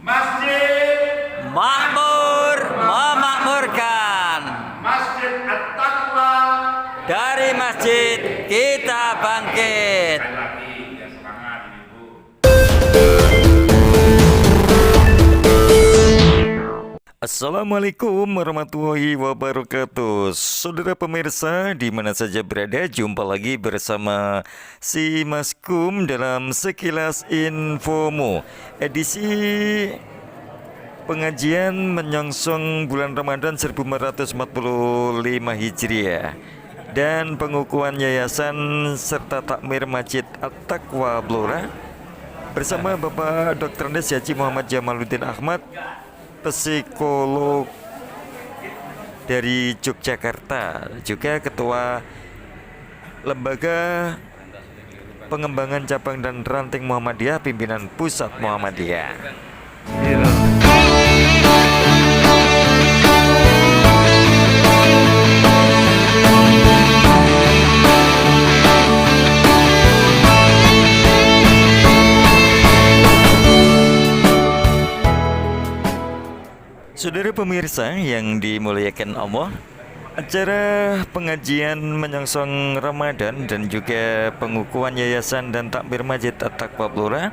Masjid makmur memakmurkan. Masjid At-Taqwa. Dari masjid kita bangkit. Sekali lagi, ya semangat Ibu. Assalamualaikum warahmatullahi wabarakatuh. Saudara pemirsa di mana saja berada, jumpa lagi bersama si Maskum dalam Sekilas Infomu, edisi pengajian menyongsong bulan Ramadan 1445 Hijriah dan pengukuhan yayasan serta takmir Masjid At-Taqwa Blora bersama Bapak Dr. Andes Haji Muhammad Jamaluddin Ahmad, psikolog dari Yogyakarta, juga ketua Lembaga Pengembangan Cabang dan Ranting Muhammadiyah, pimpinan Pusat Muhammadiyah. Saudara pemirsa yang dimuliakan Allah, acara pengajian menyongsong Ramadan dan juga pengukuhan yayasan dan takmir Masjid At-Taqwa Blora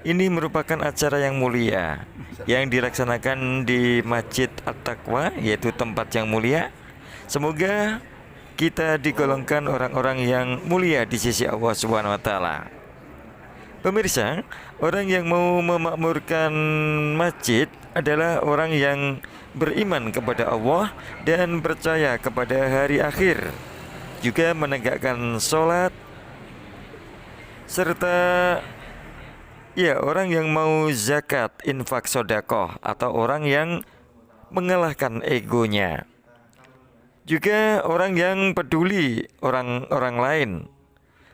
ini merupakan acara yang mulia yang dilaksanakan di Masjid At-Taqwa, yaitu tempat yang mulia. Semoga kita digolongkan orang-orang yang mulia di sisi Allah Subhanahu wa taala. Pemirsa, orang yang mau memakmurkan masjid adalah orang yang beriman kepada Allah dan percaya kepada hari akhir, juga menegakkan sholat, serta orang yang mau zakat, infak, sodakoh, atau orang yang mengalahkan egonya, juga orang yang peduli orang-orang lain.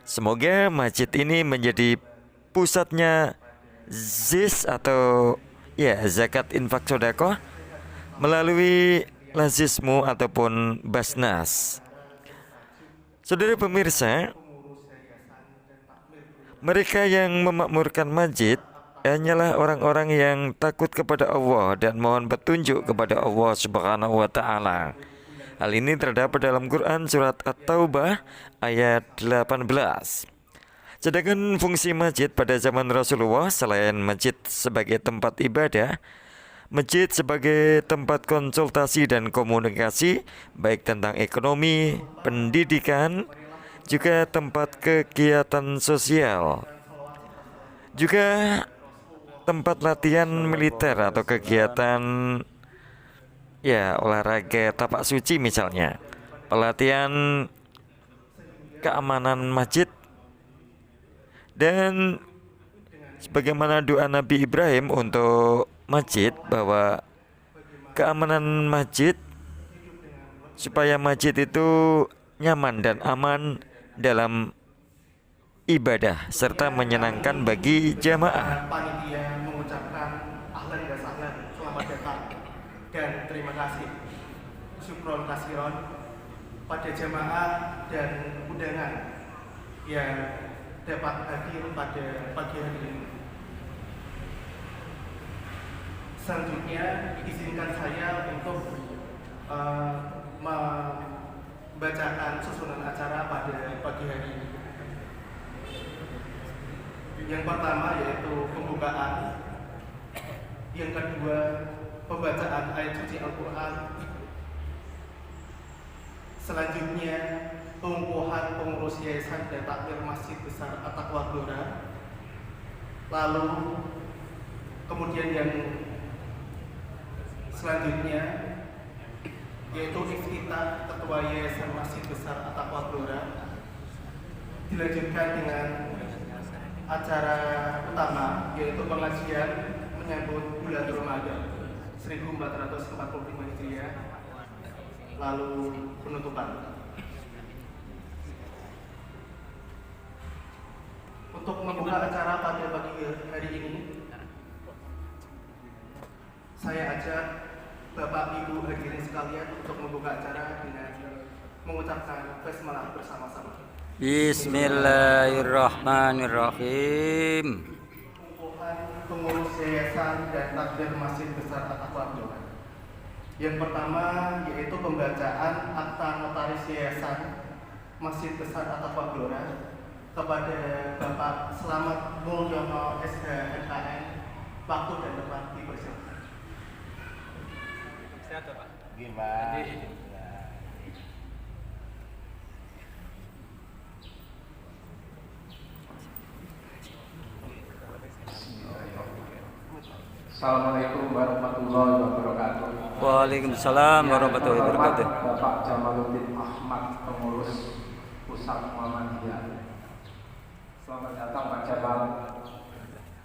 Semoga masjid ini menjadi pusatnya ZIS atau zakat, infak, sodakoh melalui lazismu ataupun basnas. Saudara pemirsa, mereka yang memakmurkan masjid hanyalah orang-orang yang takut kepada Allah dan mohon petunjuk kepada Allah Subhanahu wa taala. Hal ini terdapat dalam Quran surat At-Taubah ayat 18. Sedangkan fungsi masjid pada zaman Rasulullah, selain masjid sebagai tempat ibadah, masjid sebagai tempat konsultasi dan komunikasi, baik tentang ekonomi, pendidikan, juga tempat kegiatan sosial, juga tempat latihan militer atau kegiatan olahraga tapak suci misalnya, pelatihan keamanan masjid. Dan sebagaimana doa Nabi Ibrahim untuk masjid, bahwa keamanan masjid supaya masjid itu nyaman dan aman dalam ibadah serta menyenangkan bagi jamaah. Panitia mengucapkan ahlan wa sahlan, selamat datang dan terima kasih, syukron kasiron pada jamaah dan undangan yang dapat hadir pada pagi hari ini. Selanjutnya izinkan saya untuk membacakan susunan acara pada pagi hari ini. Yang pertama yaitu pembukaan, yang kedua pembacaan ayat suci Al-Quran, selanjutnya pengukuhan pengurus yayasan dan takmir Masjid Besar At-Taqwa Blora, lalu kemudian yang selanjutnya yaitu iftitah ketua yayasan Masjid Besar At-Taqwa Blora, dilanjutkan dengan acara utama yaitu pengajian menyambut bulan Ramadan 1445 Hijriah, lalu penutupan. Untuk membuka acara pada pagi hari ini, saya ajak Bapak Ibu hadirin sekalian untuk membuka acara dengan mengucapkan basmalah bersama-sama. Bismillahirrahmanirrahim. pengurus yayasan dan takbir Masjid Besar At-Taqwa Blora. Yang pertama yaitu pembacaan akta notaris yayasan Masjid Besar At-Taqwa Blora kepada Bapak Slamet Mulyono SHMKN. Waktu dan tempat dipersilakan. Sehat Pak? Gimana? Assalamualaikum warahmatullahi wabarakatuh. Waalaikumsalam warahmatullahi wabarakatuh. Bapak Jamaluddin Ahmad, pengurus Pusat Muhammadiyah. Selamat datang Pak Jamal.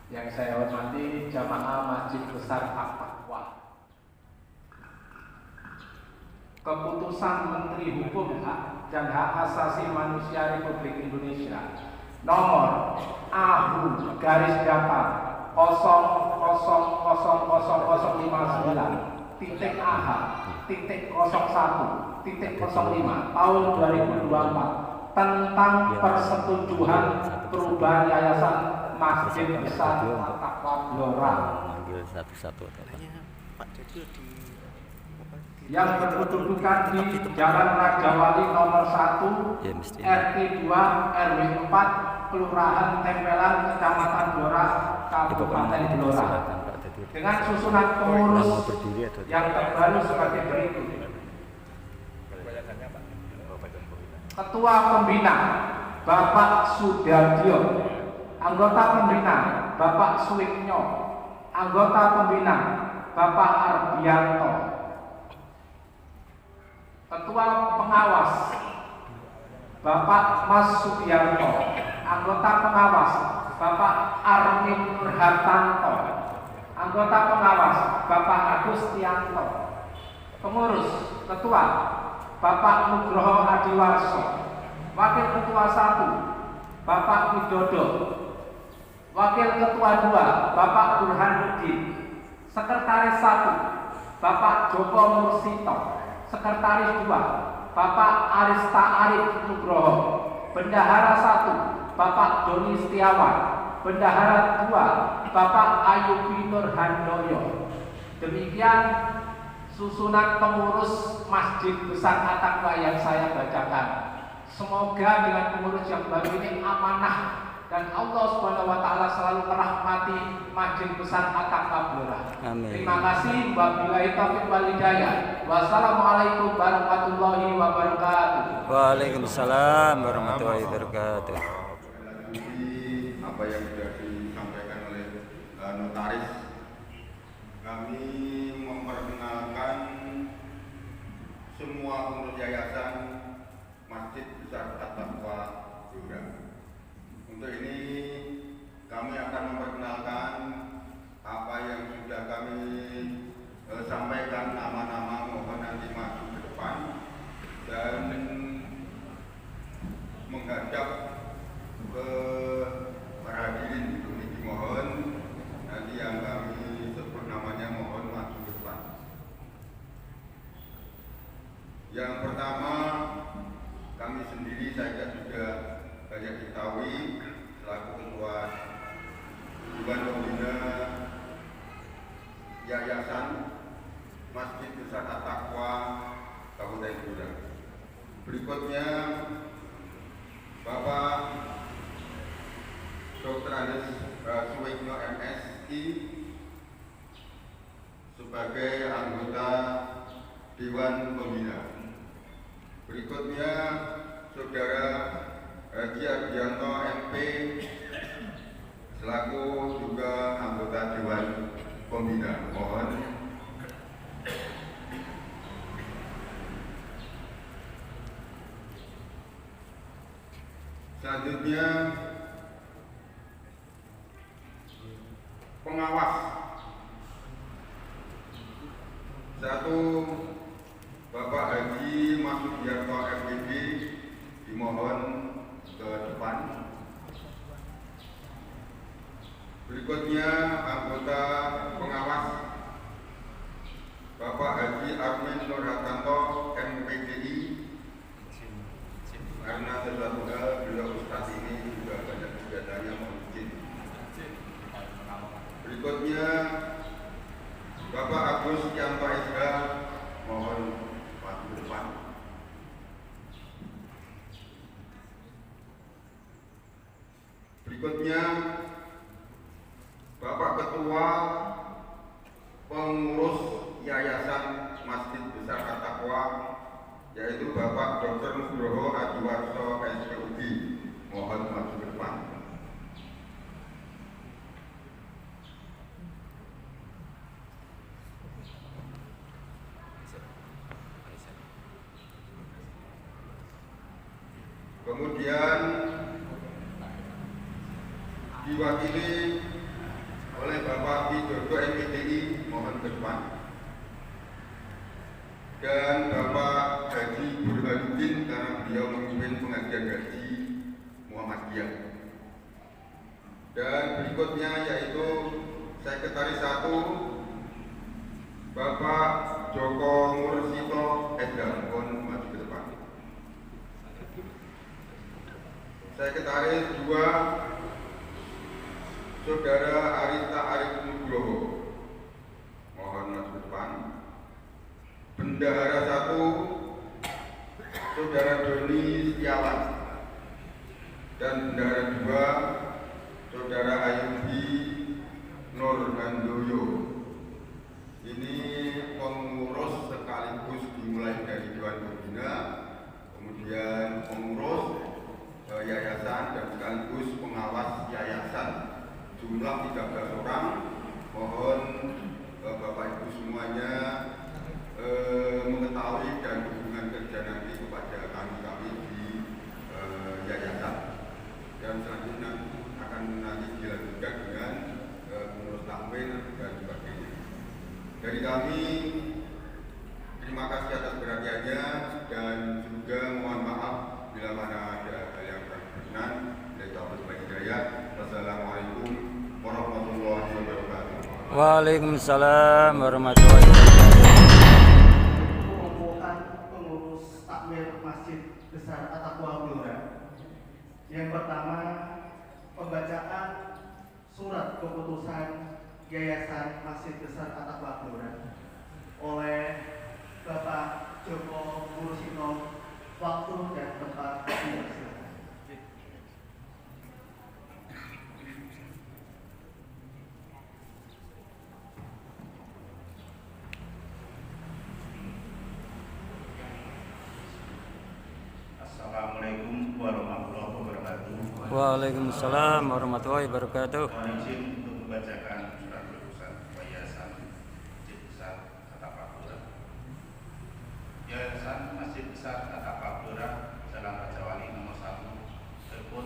Yang saya hormati jamaah Masjid Besar At-Taqwa. Keputusan Menteri Hukum dan Hak Asasi Manusia Republik Indonesia nomor AHU garis datar 000001.AH.01.05 tahun 2024 tentang persetujuan perubahan yayasan Masjid Besar At-Taqwa Blora Manggil satu-satu. yang berkedudukan di Jalan Raja Wali nomor 1 Ya, mesti. RT 2 RW 4 Kelurahan Tempelan Kecamatan Blora Kabupaten Blora dengan susunan pengurus yang terbaru sebagai berikut. Ketua Pembina Bapak Sudardio, anggota pembina Bapak Suwiknyo, anggota pembina Bapak Arbianto, Ketua Pengawas Bapak Mas Subianto, anggota pengawas Bapak Armin Nurhartanto, anggota pengawas Bapak Agustianto, pengurus Ketua Bapak Nugroho Adiwarso, Wakil Ketua 1 Bapak Widodo, Wakil Ketua 2 Bapak Burhanuddin, Sekretaris 1 Bapak Joko Mursito, Sekretaris 2 Bapak Arista Arif Nugroho, Bendahara 1 Bapak Doni Setiawan, Bendahara 2 Bapak Ayubi Nurhandoyo. Demikian susunan pengurus Masjid Besar At-Taqwa yang saya bacakan. Semoga dengan pengurus yang baru ini amanah dan Allah Subhanahu wa taala selalu merahmati Masjid Besar At-Taqwa Blora. Amin. Terima kasih. Wabillahi taufiq wal hidayah. Wassalamualaikum warahmatullahi wabarakatuh. Waalaikumsalam warahmatullahi wabarakatuh. Apa yang sudah disampaikan oleh notaris, kami memperkenalkan semua pengurus yayasan Masjid Besar At-Taqwa Blora. Untuk ini kami akan memperkenalkan apa yang sudah kami sampaikan, nama-nama mohon nanti maju ke depan dan menghadap ke para hadirin. Mohon nanti yang kami sebut namanya mohon maju ke depan. Yang pertama, kami sendiri saya sudah banyak diketahui selaku ketua Dewan Pembina Yayasan Masjid Besar At-Taqwa Kabupaten Blora. Berikutnya Bapak Dr. Andes Suwikno MSI sebagai anggota Dewan Pembina. Berikutnya Saudara Haji Arbianto MP selaku juga anggota Dewan Pembina. Mohon. Selanjutnya pengawas 1 Bapak Haji Mas Subianto FPD dimohon ke depan. Berikutnya anggota pengawas Bapak Haji Armin Nurhartanto MPDI, karena sesuatu hal beliau Ustaz ini juga banyak kegiatannya mohon izin. Berikutnya Bapak Agus Yanto SH, mohon maju ke depan. Berikutnya Bapak Ketua Pengurus Yayasan Masjid Besar At-Taqwa, yaitu Bapak Dr. Nugroho Adiwarso SPUD, mohon maju ke depan. Kemudian diwakili oleh Bapak Widodo MPDI, mohon ke depan. Dan Bapak Haji Burhanuddin karena beliau memimpin pengajian haji Muhammadiyah. Dan berikutnya yaitu Sekretaris 1 Bapak Joko Mursito SH, mohon maju ke depan. Sekretaris 2 Saudara Arista Arif Nugroho, mohon maju ke depan. Bendahara 1 Saudara Doni Setiawan, dan Bendahara 2 Saudara Ayubi Nurhandoyo. Ini pengurus sekaligus dimulai dari Dewan Pembina, kemudian pengurus yayasan dan sekaligus pengawas yayasan, jumlah 13 orang. Mohon Bapak Ibu semuanya mengetahui dan hubungan kerja nanti kepada kami di yayasan. Dan selanjutnya akan nanti dilanjutkan dengan pengurus takmir dan sebagainya. Dari kami terima kasih atas perhatiannya dan juga mohon maaf bila mana ada hal yang kurang berkenan. Wassalamualaikum warahmatullahi wabarakatuh. Waalaikumsalam warahmatullahi wabarakatuh. Pengukuhan pengurus takmir Masjid Besar At-Taqwa Blora. Yang pertama, pembacaan surat keputusan Yayasan Masjid Besar At-Taqwa Blora oleh Bapak Joko Mursito. Waktu dan tempat silakan. Assalamualaikum warahmatullahi wabarakatuh. Waalaikumsalam warahmatullahi wabarakatuh. Mohon izin untuk membacakan surat keputusan Yayasan Masjid Besar At-Taqwa Blora. Yayasan Masjid Besar At-Taqwa Blora Jalan Raja Wali nomor 1, telepon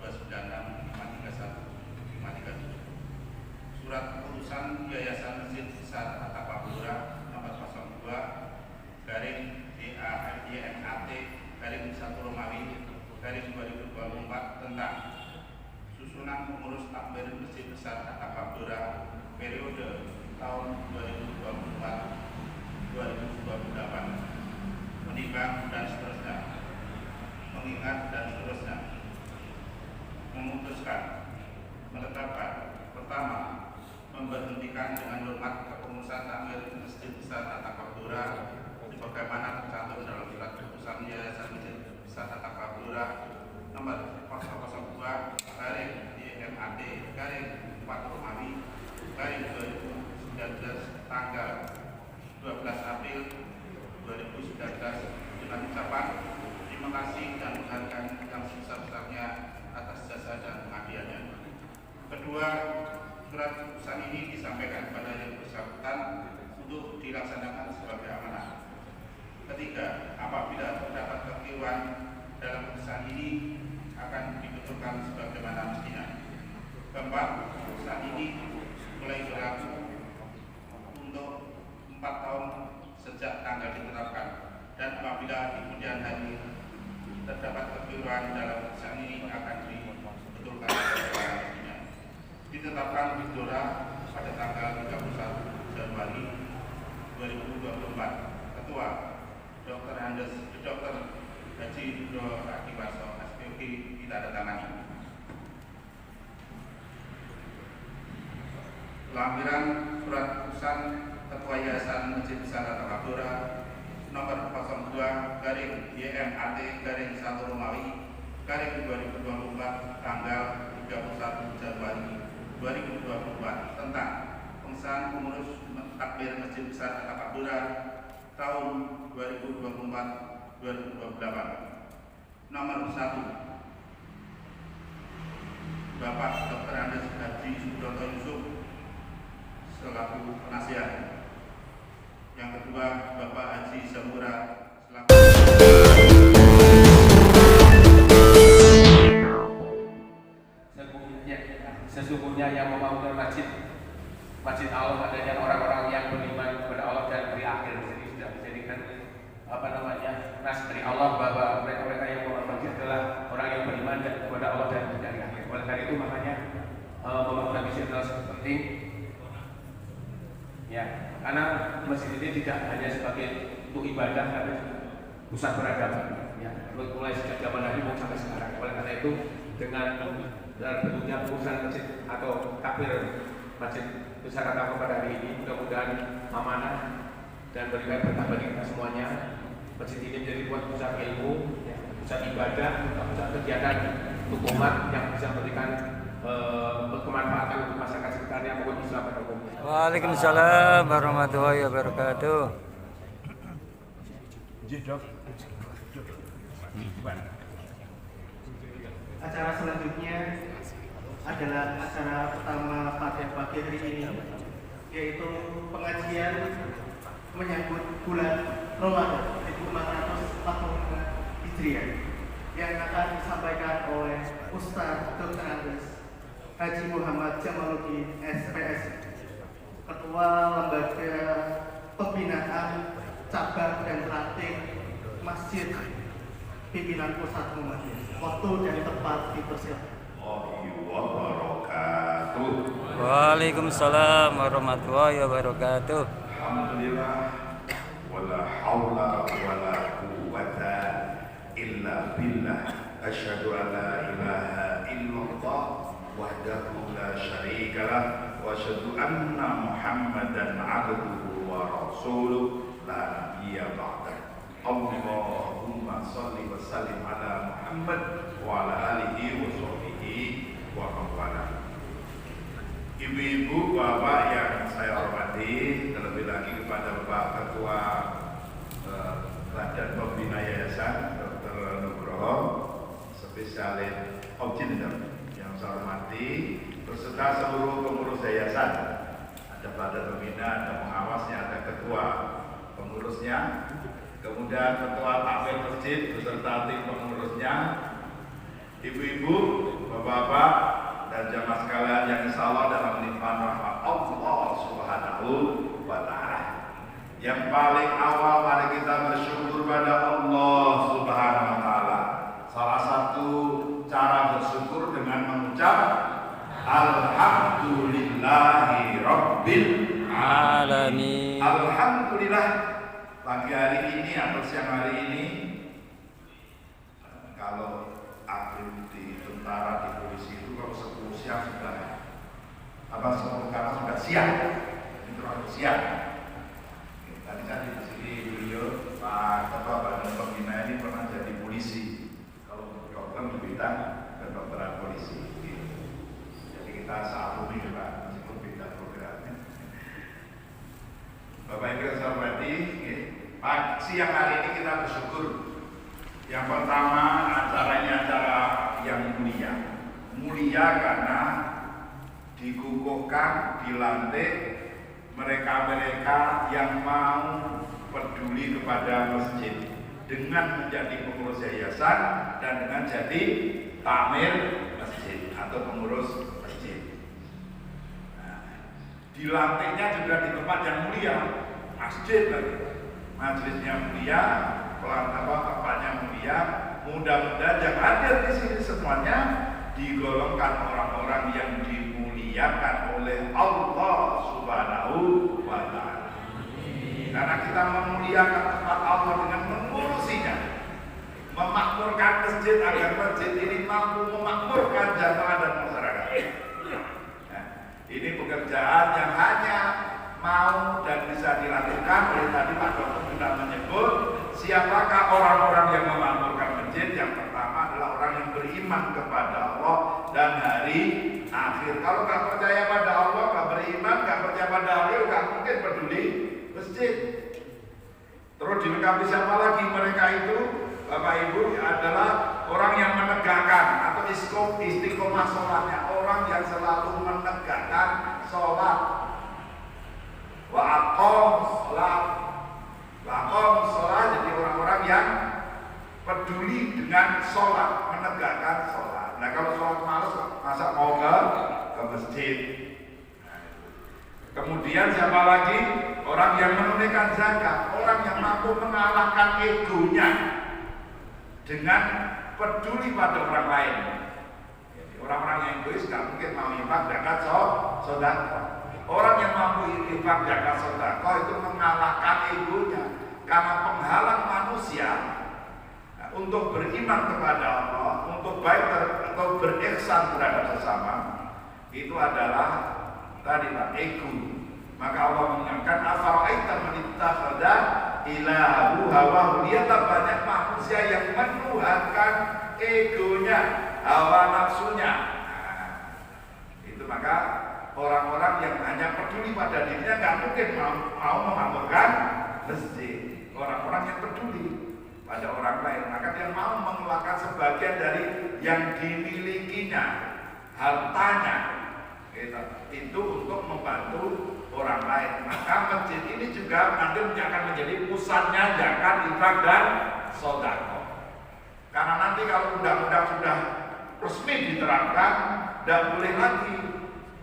0296531537. Surat keputusan Yayasan Masjid Besar At-Taqwa Blora nomor 02/DALYNAT/1 tentang susunan pengurus takmir Masjid Besar At-Taqwa Blora periode tahun 2024-2028, menimbang dan seterusnya, mengingat dan seterusnya, memutuskan, menetapkan, pertama, memberhentikan dengan hormat kepengurusan takmir Masjid Besar At-Taqwa Blora sebagaimana tercantum dalam surat keputusan Yayasan Masjid Besar At-Taqwa Blora nomor 002/DMAD/4 tanggal 12 April 2019 dengan ucapan terima kasih dan menghargai yang sebesar-besarnya atas jasa dan pengabdiannya. Kedua, surat keputusan ini disampaikan kepada yang bersangkutan untuk dilaksanakan sebagai amanah. Ketiga, apabila terdapat kekeliruan dalam keputusan ini akan dibetulkan sebagaimana mestinya. Keempat, keputusan ini mulai berlaku untuk 4 tahun sejak tanggal ditetapkan, dan apabila di kemudian hari terdapat kekeliruan dalam keputusan ini akan dibetulkan sebagaimana mestinya. Ditetapkan di Blora pada tanggal 31 Januari 2024. Ketua Dr. Haji Nugroho Adiwarso SPUD ditandatangani. Lampiran Surat Keputusan Ketua Yayasan Masjid Besar Takabura nomor 02/YMAT-1 Romawi garing 2024 tanggal 31 Januari 2024 tentang pengesahan pengurus takbir Masjid Besar Takabura tahun 2024-2028. Nomor 1, Bapak Dr. Andes Haji Sudoto Yusuf selaku penasihat. Yang kedua, Bapak Haji Zamura selaku sesungguhnya yang membangun masjid Allah adanya orang-orang yang beriman kepada Allah dan hari akhir. Jadi sudah dijadikan nas dari Allah bahwa mereka yang membangun masjid adalah orang yang beriman kepada Allah dan hari akhir. Oleh karena itu makanya membangun masjid adalah penting. Ya, karena masjid ini tidak hanya sebagai untuk ibadah, tapi pusat peradaban. Ya, mulai sejak zaman Nabi sampai sekarang. Oleh karena itu dengan bentuknya pengurusan masjid atau takbir Masjid Besar Takabura hari ini mudah-mudahan amanah dan berikan berkah bagi kita semuanya. Masjid ini menjadi pusat ilmu, pusat ibadah, pusat kegiatan untuk umat yang bisa memberikan kemanfaatan untuk masyarakat sekitarnya maupun Islam pada umumnya. Waalaikumsalam warahmatullahi wabarakatuh. Acara selanjutnya adalah acara pertama pada pagi hari ini, yaitu pengajian menyambut bulan Ramadan 1445 Hijriah yang akan disampaikan oleh Ustaz Dr. Andes Haji Muhammad Jamaluddin SPS, Ketua Lembaga Pembinaan Cabang dan Ranting Masjid Pimpinan Pusat Muhammadiyah. Waktu dan tempat dipersilakan. Waalaikumsalam warahmatullahi wabarakatuh. Alhamdulillah wala haula wala quwwata illa billah. Asyhadu an la ilaha illallah wahdahu la syarika lah wa asyhadu anna Muhammadan abduhu wa rasuluh la nabiyya ba'dah. Allahumma shalli wa sallim ala Muhammad wa ala alihi wa sahbihi wa man. Ibu-ibu, bapak yang saya hormati, terlebih lagi kepada Bapak Ketua Badan Pembina Yayasan Dr. Nugroho, spesialis objin yang saya hormati, beserta seluruh pengurus yayasan. Ada badan pembina, ada pengawasnya, ada ketua pengurusnya, kemudian ketua takmir masjid beserta tim pengurusnya, ibu-ibu, bapak-bapak, dan jamaah sekalian yang insya Allah dalam limpahan rahmat Allah Subhanahu wa Ta'ala. Yang paling awal mari kita bersyukur pada Allah Subhanahu wa Ta'ala. Salah satu cara bersyukur dengan mengucap Alhamdulillahi Rabbil Alamin. Alhamdulillah pagi hari ini atau siang hari ini, kalau aktif di tentara, di polisi itu kalau 10 siang sudah sekarang sudah siang, ini terlalu siang. Tadi saya di sini beliau Pak Ketua Badan Pembina ini pernah jadi polisi, kalau dokter di bidang kedokteran polisi. Jadi kita satu ini juga meskipun beda programnya. Bapak Ibu yang saya hormati, siang hari ini kita bersyukur. Yang pertama, acaranya acara yang mulia. Mulia karena dikukuhkan, dilantik mereka-mereka yang mau peduli kepada masjid dengan menjadi pengurus yayasan dan dengan jadi takmir masjid atau pengurus masjid. Nah, dilantiknya juga di tempat yang mulia, masjid lagi. Majelisnya mulia, tempatnya mulia. Mudah-mudahan yang hadir di sini semuanya digolongkan orang-orang yang dimuliakan oleh Allah Subhanahu wa Ta'ala. Karena kita memuliakan tempat Allah dengan mengurusinya, memakmurkan masjid agar masjid ini mampu memakmurkan jamaah dan masyarakat. Nah, ini pekerjaan yang hanya mau dan bisa dilakukan oleh tadi Pak Dokter sudah menyebut siapakah orang-orang yang memakmurkan masjid. Yang pertama adalah orang yang beriman kepada Allah dan hari akhir. Kalau nggak percaya pada Allah, nggak beriman, nggak percaya pada akhir, nggak mungkin peduli masjid. Terus dilengkapi siapa lagi? Mereka itu Bapak Ibu adalah orang yang menegakkan atau istiqomah sholatnya, orang yang selalu menegakkan sholat. Wa aqam sholat, jadi orang-orang yang peduli dengan sholat, menegakkan sholat. Nah kalau sholat malas masa mau ke masjid. Kemudian siapa lagi? Orang yang menunaikan zakat, orang yang mampu mengalahkan egonya dengan peduli pada orang lain. Jadi orang-orang yang egois gak mungkin mau infak zakat sedekah. Orang yang mampu infak zakat sedekah itu mengalahkan egonya, karena penghalang manusia untuk beriman kepada Allah, untuk baik atau berihsan terhadap sesama, itu adalah tadi Pak, ego. Maka Allah mengingatkan afara'aita man ittakhadha ilahahu hawahu. Lihat banyak manusia yang menuhankan egonya, hawa nafsunya. Itu maka orang-orang yang hanya peduli pada dirinya nggak mungkin mau memakmurkan masjid. Orang-orang yang peduli pada orang lain, maka dia mau mengeluarkan sebagian dari yang dimilikinya, hartanya, itu untuk membantu orang lain. Maka masjid ini juga nanti akan menjadi pusatnya zakat, infak dan sedekah. Karena nanti kalau undang-undang sudah resmi diterapkan, tidak boleh lagi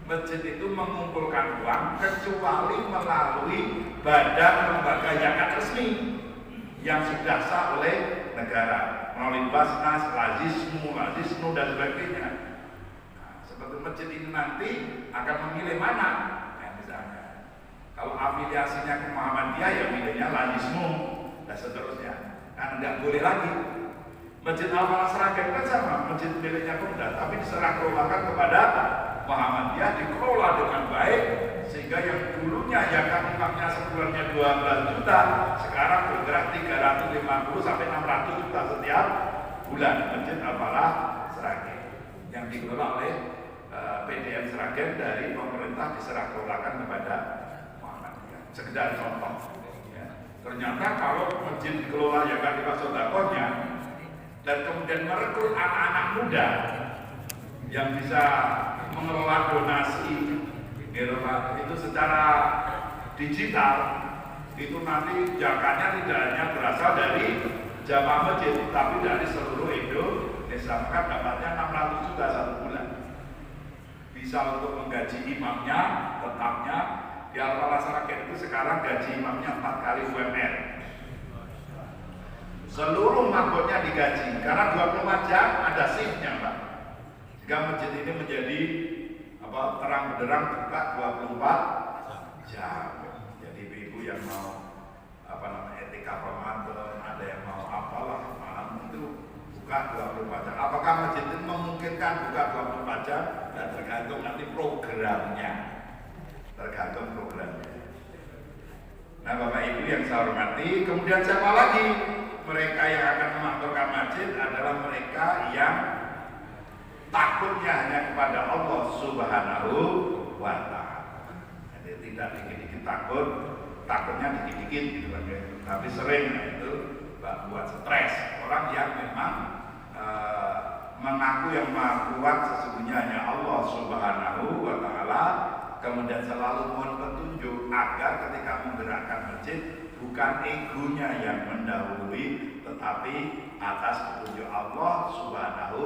masjid itu mengumpulkan uang kecuali melalui badan lembaga zakat resmi yang sudah sah oleh negara, melalui Basnas, Lazisnu dan sebagainya. Seperti masjid ini nanti akan memilih mana, misalnya kalau afiliasinya ke Muhammadiyah ya milihnya Lazisnu dan seterusnya. Kan tidak boleh lagi. Masjid Al-Falah Sragen kan sama, masjid miliknya Pemda, tapi diserah kelolakan kepada Muhammadiyah, dikelola dengan baik sehingga yang dulunya zakat infaknya sebulannya 12 juta sekarang bergerak 350 sampai 600 juta setiap bulan. Masjid Al-Falah Sragen yang dikelola oleh PDM Sragen dari pemerintah diserah kelolakan kepada Muhammadiyah. Sekedar contoh ya. Ternyata kalau masjid dikelola zakat infak sedekahnya dan kemudian merekrut anak-anak muda yang bisa mengelola donasi itu secara digital, itu nanti zakatnya tidak hanya berasal dari jamaah masjid tapi dari seluruh Indonesia. Maka dapatnya 600 juta satu bulan, bisa untuk menggaji imamnya tetapnya. Di Al-Falah Sragen itu sekarang gaji imamnya 4 kali UMR, seluruh makmumnya digaji karena 24 jam ada shiftnya Pak. Jika masjid ini menjadi terang benderang buka 24 jam. Jadi ibu yang mau etika Ramadan, ada yang mau apalah malam itu buka 24 jam. Apakah masjid ini memungkinkan buka 24 jam? Dan tergantung nanti programnya. Nah Bapak Ibu yang saya hormati, kemudian siapa lagi? Mereka yang akan memakmurkan masjid adalah mereka yang takutnya hanya kepada Allah Subhanahu wa Ta'ala. Jadi tidak dikit-dikit takutnya dikit-dikit gitu kan, tapi sering itu buat stres. Orang yang memang mengaku yang maha kuat sesungguhnya hanya Allah Subhanahu wa Ta'ala, kemudian selalu mohon petunjuk agar ketika menggerakkan masjid bukan egonya yang mendahului, tetapi atas petunjuk Allah Subhanahu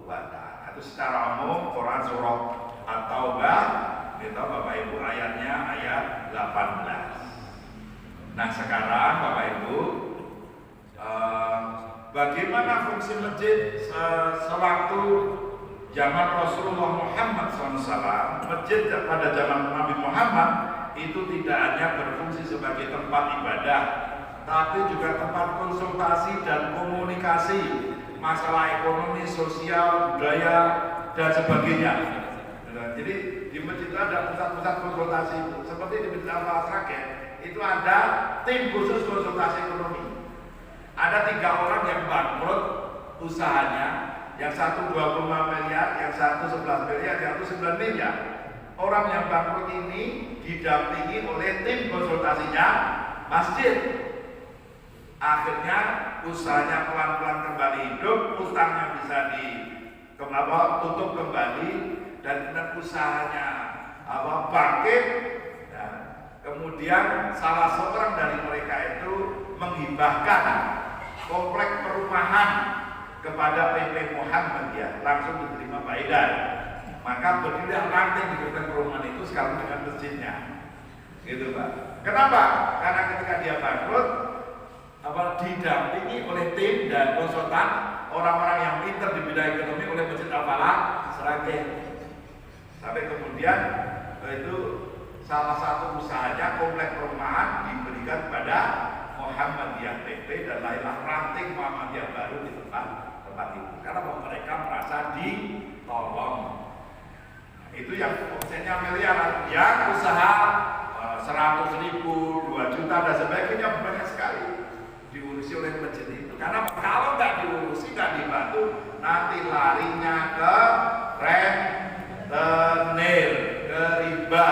wa Ta'ala. Itu secara umum Quran surah At-Taubah, kita Bapak Ibu ayatnya ayat 18. Nah sekarang Bapak Ibu, bagaimana fungsi masjid sewaktu zaman Rasulullah Muhammad SAW? Masjid pada zaman Nabi Muhammad itu tidak hanya berfungsi sebagai tempat ibadah, tapi juga tempat konsultasi dan komunikasi masalah ekonomi, sosial, budaya, dan sebagainya. Jadi di masjid itu ada pusat-pusat konsultasi seperti di Masjid Al-Falah Sragen itu ada tim khusus konsultasi ekonomi. Ada 3 orang yang bangkrut usahanya, yang satu 25 miliar, yang satu 11 miliar, yang satu 9 miliar. Orang yang bangkrut ini didampingi oleh tim konsultasinya masjid. Akhirnya usahanya pelan-pelan kembali hidup, utangnya bisa tutup kembali, dan usahanya bangkit. Ya. Kemudian salah seorang dari mereka itu menghibahkan komplek perumahan kepada PP Muhammadiyah, langsung diterima Pak Idan. Maka berdiri ranting di komplek perumahan itu sekarang dengan masjidnya, gitu Pak. Kenapa? Karena ketika dia bangkrut, didampingi oleh tim dan konsultan orang-orang yang pintar di bidang ekonomi oleh Masjid Al-Falah Sragen. Sampai kemudian itu salah satu usahanya komplek perumahan diberikan kepada Muhammadiyah PP dan lahirlah ranting Muhammadiyah baru di tempat itu. Karena mereka merasa ditolong. Itu yang omsetnya miliaran, yang usaha 100.000, 2 juta dan sebagainya banyak sekali diurusi oleh masjid itu. Karena kalau nggak diurusi, nggak dibantu, nanti larinya ke rentenir, ke riba.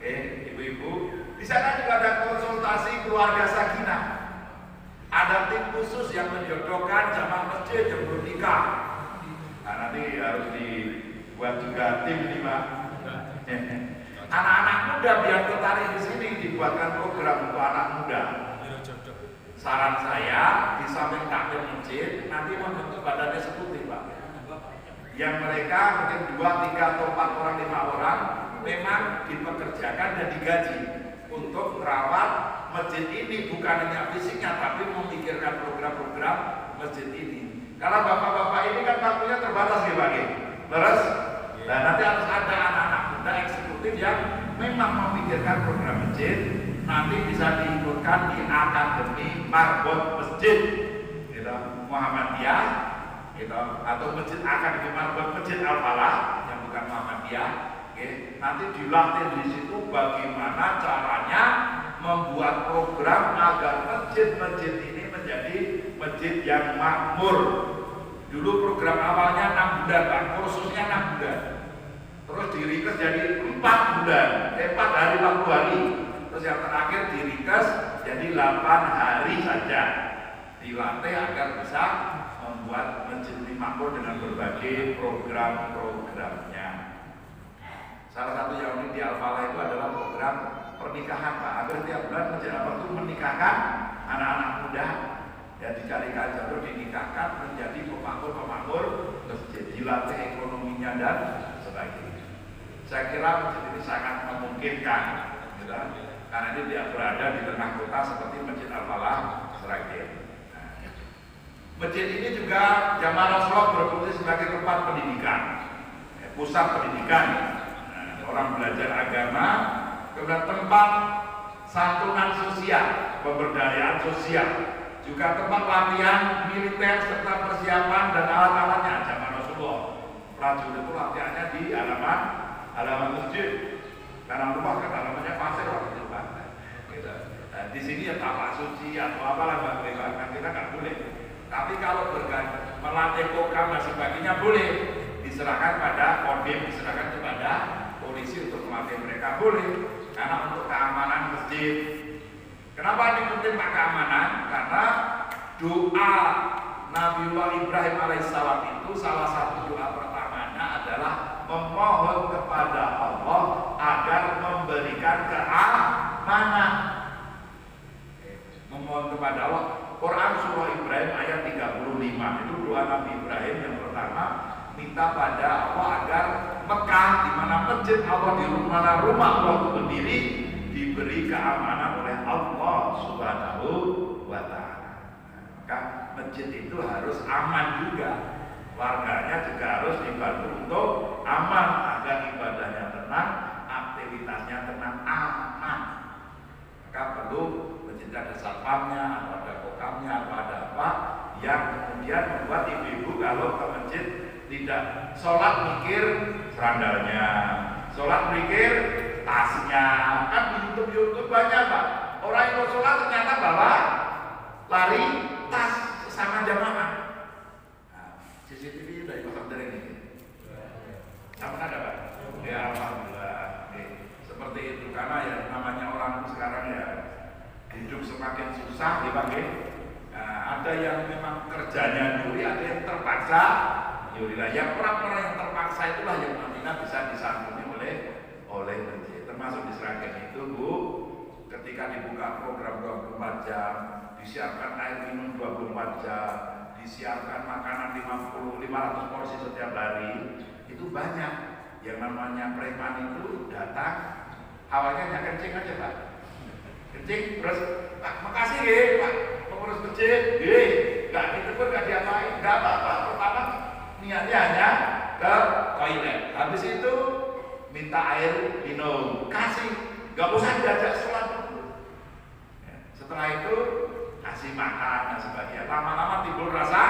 Ibu-ibu, di sana juga ada konsultasi keluarga sakinah. Ada tim khusus yang menjodohkan jamaah masjid yang belum nikah. Nah, nanti harus dibuat juga tim nih Pak. Anak-anak muda biar tertarik di sini, dibuatkan program untuk anak muda. Saran saya, di samping takmir masjid, nanti membentuk badan eksekutif Pak. Yang mereka mungkin 2, 3, atau 4 orang, 5 orang memang dipekerjakan dan digaji untuk merawat masjid ini, bukan hanya fisiknya tapi memikirkan program-program masjid ini. Karena bapak-bapak ini kan waktunya terbatas ya Pak. Terus, dan nanti harus ada anak-anak muda eksekutif yang memang memikirkan program masjid, nanti bisa diikutkan di Akademi Marbot Masjid gitu, Muhammadiyah gitu, atau Masjid Akademi Marbot Masjid Al-Falah yang bukan Muhammadiyah. Nanti dilatih di situ bagaimana caranya membuat program agar masjid-masjid ini menjadi masjid yang makmur. Dulu program awalnya 6 bulan Pak, kursusnya 6 bulan. Terus diringkas jadi 4 bulan, 4 hari 40 hari. Terus yang terakhir diringkas jadi 8 hari saja. Dilatih agar bisa membuat masjid ini makmur dengan berbagai program-programnya. Salah satu yang unik di Al-Falah itu adalah program pernikahan Pak. Hampir tiap bulan Masjid Al-Falah itu menikahkan anak-anak muda, ya dicarikan jalur dinikahkan menjadi pemakmur masjid, dilatih ekonominya dan sebagainya. Saya kira masjid ini sangat memungkinkan, gitu, karena ini dia berada di tengah kota seperti Masjid Al-Falah Sragen. Masjid ini juga zaman Rasulullah berfungsi sebagai tempat pendidikan, pusat pendidikan. Orang belajar agama, kemudian tempat santunan sosial, pemberdayaan sosial, juga tempat latihan militer serta persiapan dan alat-alatnya zaman Rasulullah. Prajurit itu latihannya di halaman masjid, karena rumah kan halamannya pasir waktu itu Pak. Nah, di sini ya tapak suci atau apalah bagaimana kita nggak boleh. Tapi kalau melatih program dan sebagainya boleh, diserahkan pada kodim, diserahkan kepada polisi untuk melatih mereka boleh, karena untuk keamanan masjid. Kenapa ini penting Pak keamanan? Karena doa Nabiullah Ibrahim alaihissalam itu salah satu doa pertamanya adalah memohon kepada Allah agar memberikan keamanan. Memohon kepada Allah. Quran surah Ibrahim ayat 35 itu doa Nabi Ibrahim yang pertama, minta pada Allah agar Mekah, di mana masjid Allah, di mana rumah Allah itu berdiri, diberi keamanan oleh Allah Subhanahu wa Ta'ala. Maka masjid itu harus aman juga, warganya juga harus dibantu untuk aman agar ibadahnya tenang, aktivitasnya tenang, aman. Maka perlu masjid ada satpamnya, atau ada kokamnya, atau ada apa yang kemudian membuat ibu-ibu kalau ke masjid tidak sholat mikir serandalnya, sholat mikir tasnya, kan di YouTube banyak Pak. Orang yang mau sholat ternyata bawa lari tas sesama jamaah. Nah, CCTV udah dipasang dari ini. Sama ada Pak? Ya alhamdulillah. Seperti itu karena ya namanya orang sekarang ya hidup semakin susah dipakai. Nah, ada yang memang kerjanya nyuri, ada yang terpaksa nyuri. Lah yang orang-orang yang terpaksa itulah yang nantinya bisa disambungi oleh masjid. Termasuk di Sragen itu Bu, ketika dibuka program 24 jam, disiapkan air minum 24 jam, disiapkan makanan 500 porsi setiap hari, itu banyak yang namanya preman itu datang, awalnya hanya kencing aja Pak, kencing terus Pak makasih ya Pak pengurus masjid, nggak gitu pun nggak diapain, nggak apa-apa. Pertama niatnya hanya ke toilet, habis itu minta air minum, kasih, nggak usah diajak sholat dulu. Setelah itu kasih makan dan sebagainya. Lama-lama timbul rasa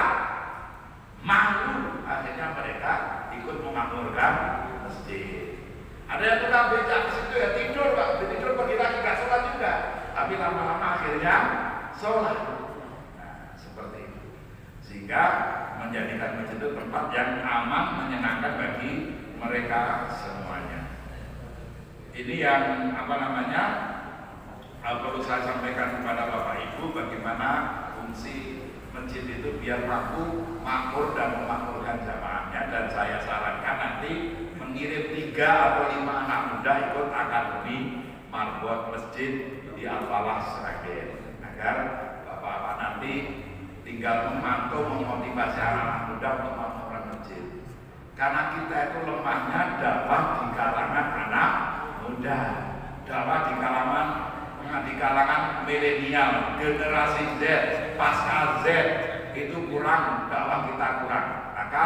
malu, akhirnya mereka ikut memakmurkan masjid. Ada yang tukang becak ke situ ya tidur Pak, tidur pergi lagi nggak sholat juga, tapi lama-lama akhirnya sholat. Nah, seperti itu. Sehingga menjadikan masjid itu tempat yang aman, menyenangkan bagi mereka semuanya. Ini yang perlu saya sampaikan kepada Bapak Ibu, bagaimana fungsi masjid itu biar mampu makmur dan memakmurkan jamaahnya. Dan saya sarankan nanti mengirim 3 atau 5 anak muda ikut akademi marbot masjid di Al-Falah Sragen, agar Bapak-bapak nanti tinggal memantau, memotivasi anak muda untuk makmurkan masjid. Karena kita itu lemahnya dakwah di kalangan anak muda, dakwah di kalangan milenial, generasi Z, pasca Z itu kurang, dakwah kita kurang. Maka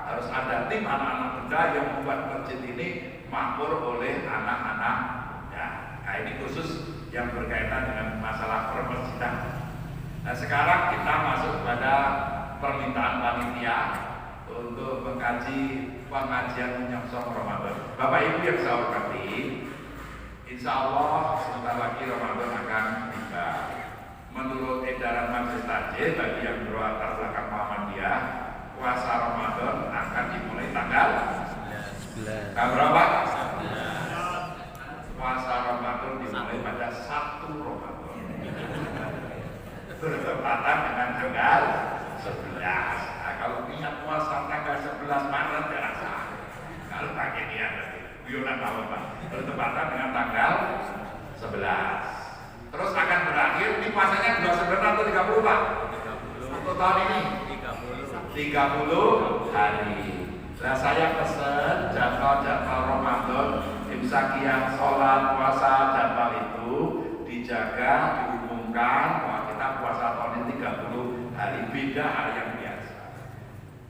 harus ada tim anak-anak muda yang membuat masjid ini makmur oleh anak-anak muda. Nah ini khusus yang berkaitan dengan masalah permasjidan. Nah sekarang kita masuk pada permintaan panitia untuk mengkaji pengajian menyongsong Ramadan. Bapak Ibu yang saya hormati, insya Allah sebentar lagi Ramadan akan tiba. Menurut edaran Majelis Takjid bagi yang berlatar belakang Muhammadiyah, puasa Ramadan akan dimulai tanggal 11. Berapa? 11. Puasa Ramadan dimulai pada 1 Ramadan. Bertepatan dengan tanggal 11. Kalau ingat puasa tanggal 11 Maret jangan salah. Kalau pakai dia guyonan Pak. Bertepatan dengan tanggal 11. Terus akan berakhir, ini puasanya 29 atau 30 Pak? Untuk tahun ini? 30 hari. Nah saya pesen jadwal-jadwal Ramadan, imsakiyah, sholat, puasa, jadwal itu dijaga, diumumkan bahwa kita puasa tahun ini 30 hari, beda hari yang biasa.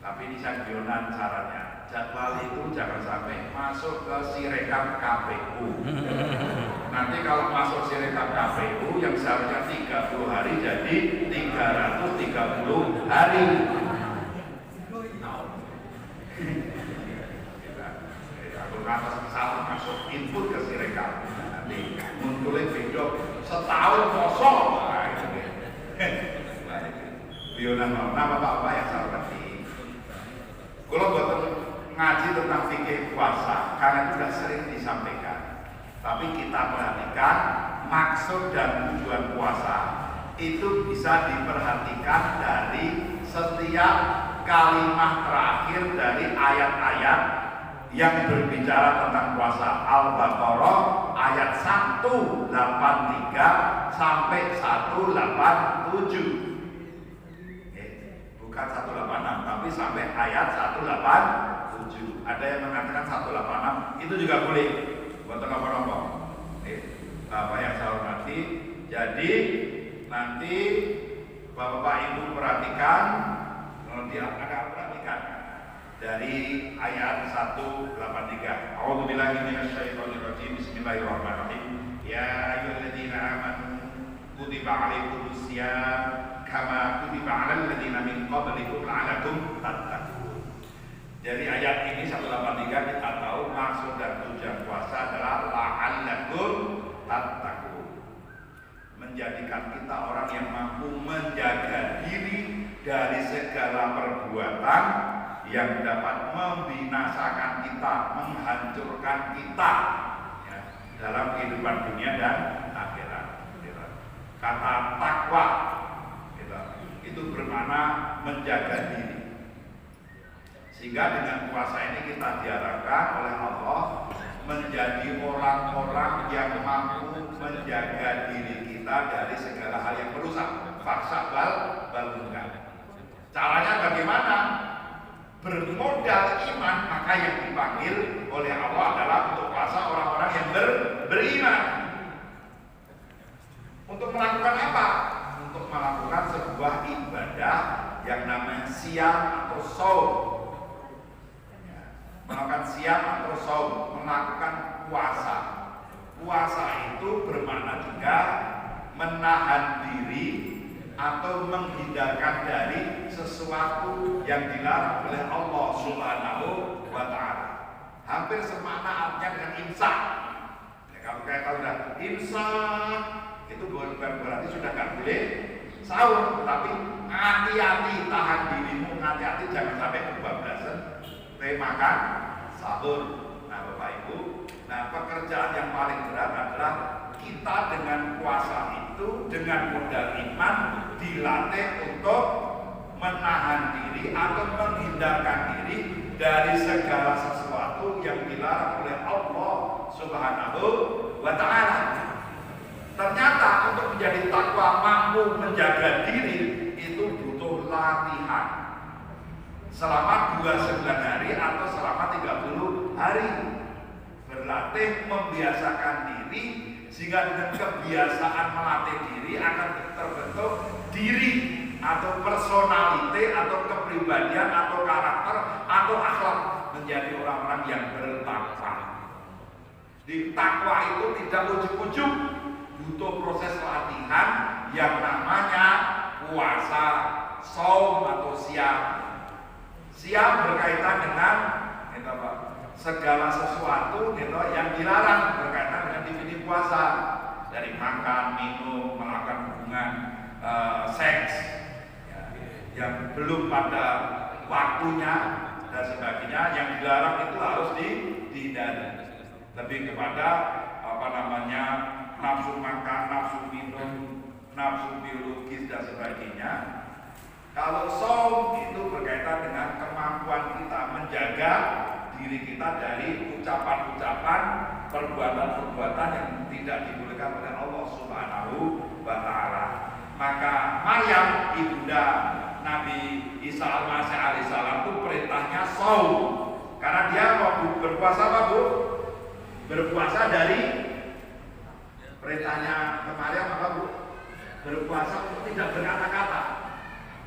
Tapi ini saya guyonan caranya. Jadwal itu jangan sampai masuk ke Sirekap KPU. Nanti kalau masuk Sirekap KPU yang seharusnya 30 hari jadi 330 hari. Kalau atas salah masuk input ke Sirekap, nanti munculin video setahun kosong. Guyonan nama Bapak yang saya hormati. Kalau buat ngaji tentang fikih puasa, karena itu sudah sering disampaikan. Tapi kita perhatikan maksud dan tujuan puasa itu bisa diperhatikan dari setiap kalimat terakhir dari ayat-ayat yang berbicara tentang puasa. Al-Baqarah ayat 183 sampai 187. Bukan 186, tapi sampai ayat 187. Ada yang mengatakan 186, itu juga boleh. Buat apa-apa. Bapak yang saya hormati, jadi nanti Bapak Ibu perhatikan, perhatikan dari ayat 183. A'udzubillahi minasyaitonirrajim. Bismillahirrahmanirrahim. Ya ayyuhalladzina amanu kutiba alaikumusiyam kama kutiba 'alal ladzina min qablikum la'allakum tattaqun. Dari ayat ini 183 kita tahu maksud dan tujuan puasa adalah la'allakum tattaqun, menjadikan kita orang yang mampu menjaga diri dari segala perbuatan yang dapat membinasakan kita, menghancurkan kita ya, dalam kehidupan dunia dan akhirat. Kata takwa itu bermakna menjaga diri. Sehingga dengan puasa ini kita diarahkan oleh Allah menjadi orang-orang yang mampu menjaga diri kita dari segala hal yang merusak. Faksa bal munkar. Caranya bagaimana? Bermodal iman, maka yang dipanggil oleh Allah adalah untuk puasa orang-orang yang beriman. Untuk melakukan apa? Untuk melakukan sebuah ibadah yang namanya siam atau saum. Melakukan siam atau saum, melakukan puasa. Puasa itu bermakna juga menahan diri atau menghindarkan dari sesuatu yang dilarang oleh Allah Subhanahu wa Ta'ala. Hampir semakna artinya dengan imsak. Ya, kalau sudah imsak itu bukan berarti sudah nggak boleh sahur, tapi hati-hati tahan dirimu, hati-hati jangan sampai kebablasan makan sahur. Nah Bapak Ibu, nah pekerjaan yang paling berat adalah kita dengan puasa itu dengan modal iman dilatih untuk menahan diri atau menghindarkan diri dari segala sesuatu yang dilarang oleh Allah Subhanahu wa Ta'ala. Ternyata untuk menjadi takwa, mampu menjaga diri itu butuh latihan selama 29 hari atau selama 30 hari. Berlatih membiasakan diri sehingga dengan kebiasaan melatih diri akan terbentuk diri atau personality atau kepribadian atau karakter atau akhlak menjadi orang-orang yang bertakwa. Di takwa itu tidak ujuk-ujuk, butuh proses latihan yang namanya puasa, saum atau siam. Siam berkaitan dengan segala sesuatu yang dilarang berkaitan dengan definisi puasa, dari makan, minum, melakukan hubungan seks ya, yang belum pada waktunya dan sebagainya, yang dilarang itu harus dihindari. Lebih kepada nafsu makan, nafsu minum, nafsu biologis dan sebagainya. Kalau saum itu berkaitan dengan kemampuan kita menjaga diri kita dari ucapan-ucapan, perbuatan-perbuatan yang tidak dibolehkan oleh Allah Subhanahu wa Ta'ala. Maka Maryam, ibunda Nabi Isa Al-Masih alaihissalam itu perintahnya saum, karena dia waktu berpuasa apa Bu? Berpuasa dari perintahnya ke Maryam apa Bu? Berpuasa untuk tidak berkata-kata,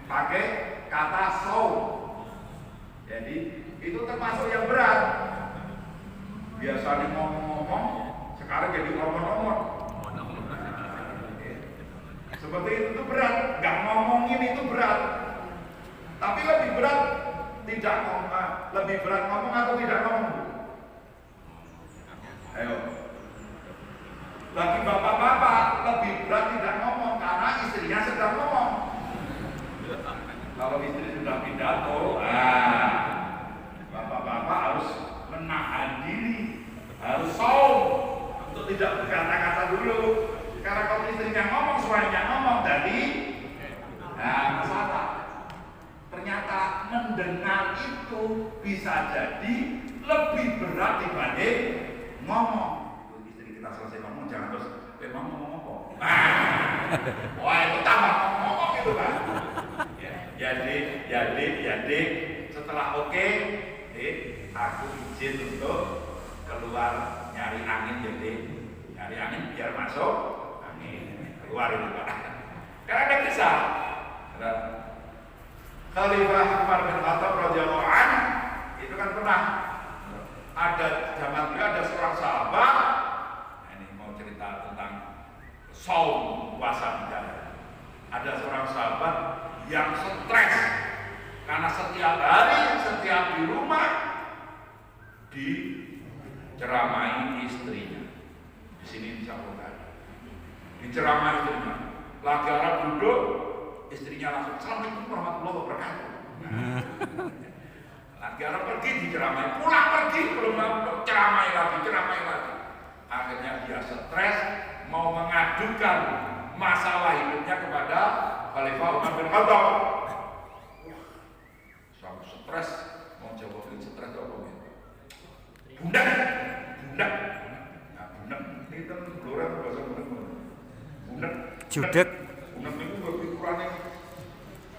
pakai kata saum. Jadi itu termasuk yang berat. Biasanya ngomong-ngomong, sekarang jadi ngomong-ngomong. Seperti itu berat, nggak ngomongin itu berat. Tapi lebih berat tidak ngomong, lebih berat ngomong atau tidak ngomong? Ayo. Bagi bapak-bapak lebih berat tidak ngomong karena istrinya sedang ngomong. Kalau istri sudah pidato, bapak-bapak harus menahan diri, harus saum untuk tidak berkata-kata dulu. Karena kalau istrinya ngomong, suaminya ngomong, jadi masalah. Ternyata mendengar itu bisa jadi lebih berat dibanding ngomong. Istri kita selesai ngomong, jangan terus ngomong. Wah itu tambah ngomong gitu kan. Jadi setelah oke, aku izin untuk keluar nyari angin, jadi nyari angin biar masuk angin, keluar itu Pak. Karena ada kisah Khalifah Umar bin Khattab radhiyallahu anhu itu kan pernah ada zaman beliau ada seorang sahabat, ini mau cerita tentang saum puasa. Ada seorang sahabat yang stres Karena setiap hari, setiap di rumah diceramai istrinya. Di sini disambungkan. Diceramai istrinya. Lagi orang duduk, istrinya langsung Assalamualaikum warahmatullahi wabarakatuh. Lagi orang pergi diceramai, pulang pergi belum ceramai lagi. Akhirnya dia stres, mau mengadukan masalah hidupnya kepada Khalifah Umar bin Khattab. Sampai stres, mau jawabin stres apa gitu? Budak. Nah, budak ini kan blora bahasa budak. Judek. Budak itu pikirannya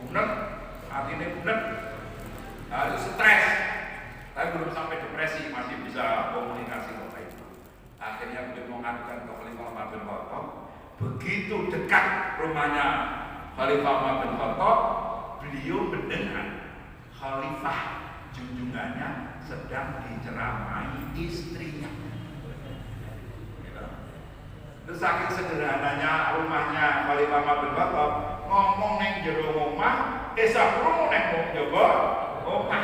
budak, hatinya budak. Nah, itu stres. Tapi belum sampai depresi, masih bisa komunikasi Bapak Ibu. Akhirnya beliau mengadukan ke Khalifah Umar bin Khattab. Begitu dekat rumahnya Khalifah Umar bin Khattab, beliau mendengar Khalifah junjungannya sedang diceramai istrinya. Terus saking sederhananya rumahnya Khalifah Umar bin Khattab, ngomong neng jero omah, desa krungu neng wong jaba omah.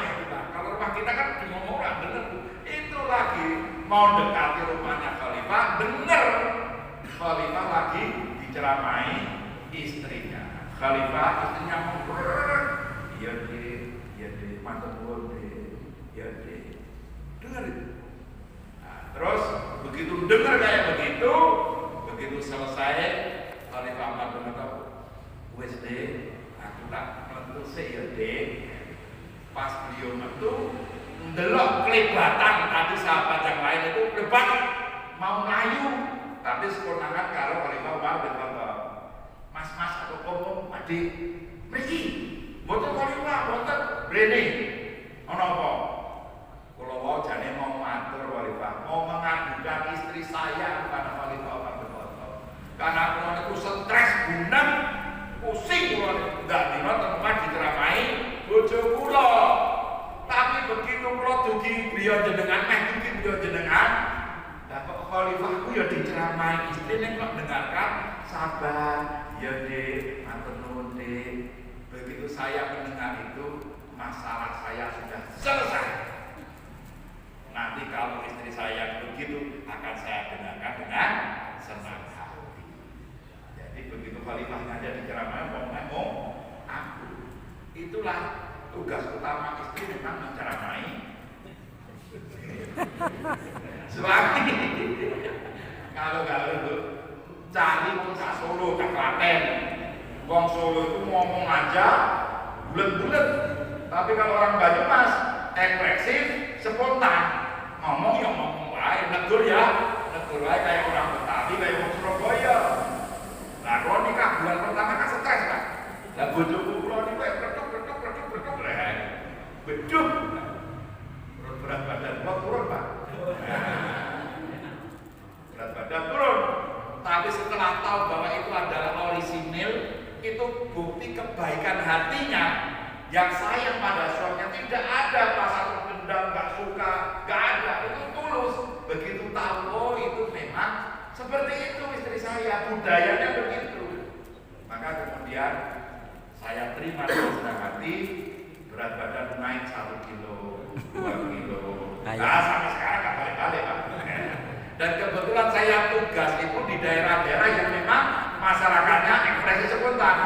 Kalau rumah kita kan ngomong orang bener. Itu lagi mau dekati rumahnya Khalifah, bener Khalifah lagi diceramai istrinya. Khalifah istrinya ngomong, iya deh, mantap deh, iya deh, dengerin. Nah, terus begitu dengar kayak begitu selesai Khalifah Umar bin Khattab, wes deh, aku tak metu sih ya deh. Pas beliau metu, ndelok kelibatan tadi sahabat yang lain itu lebat mau melayu, tapi sekonangan karo Khalifah Umar bin Khattab. Mas atau komo adik mriki mboten Khalifah mboten rene ana apa kula wau jane mau matur Khalifah mau mengadukan istri saya kepada Khalifah Umar bin Khattab karena kula niku stres bunem pusing kula ndak dina tempat diceramai bojo kula tapi begitu kula dugi beliau jenengan lah kok Khalifahku ya diceramai istrine kok dengarkan sabar ya dek, matur nuwun dek. Begitu saya mendengar itu, masalah saya sudah selesai. Nanti kalau istri saya begitu akan saya dengarkan dengan senang hati. Jadi begitu Khalifahnya aja diceramai, ngomong aku. Itulah tugas utama istri memang menceramai suami. Kalau itu cari bocah Solo ke Klaten. Wong Solo itu ngomong aja bulet-bulet. Tapi kalau orang Banyumas ekspresif, spontan. Ngomong ya ngomong wae, negur wae kayak orang Betawi, kayak orang Surabaya. Nah, kalau nikah bulan pertama kan stres kan. Lah bojoku kula niku reduk leh. Beduk. Berat badan kula turun, Pak. Berat badan turun. Tapi setelah tahu bahwa itu adalah orisinil, itu bukti kebaikan hatinya yang sayang pada suaminya. Tidak ada pasal dendam, gak suka, gak ada. Itu tulus. Begitu tahu, oh itu memang seperti itu istri saya, budayanya begitu. Maka kemudian saya terima dengan senang hati, berat badan naik 1 kilo, 2 kilo. Nah sampai sekarang gak balik-balik, Pak. Dan kebetulan saya tugas itu di daerah-daerah yang memang masyarakatnya ekspresi spontan.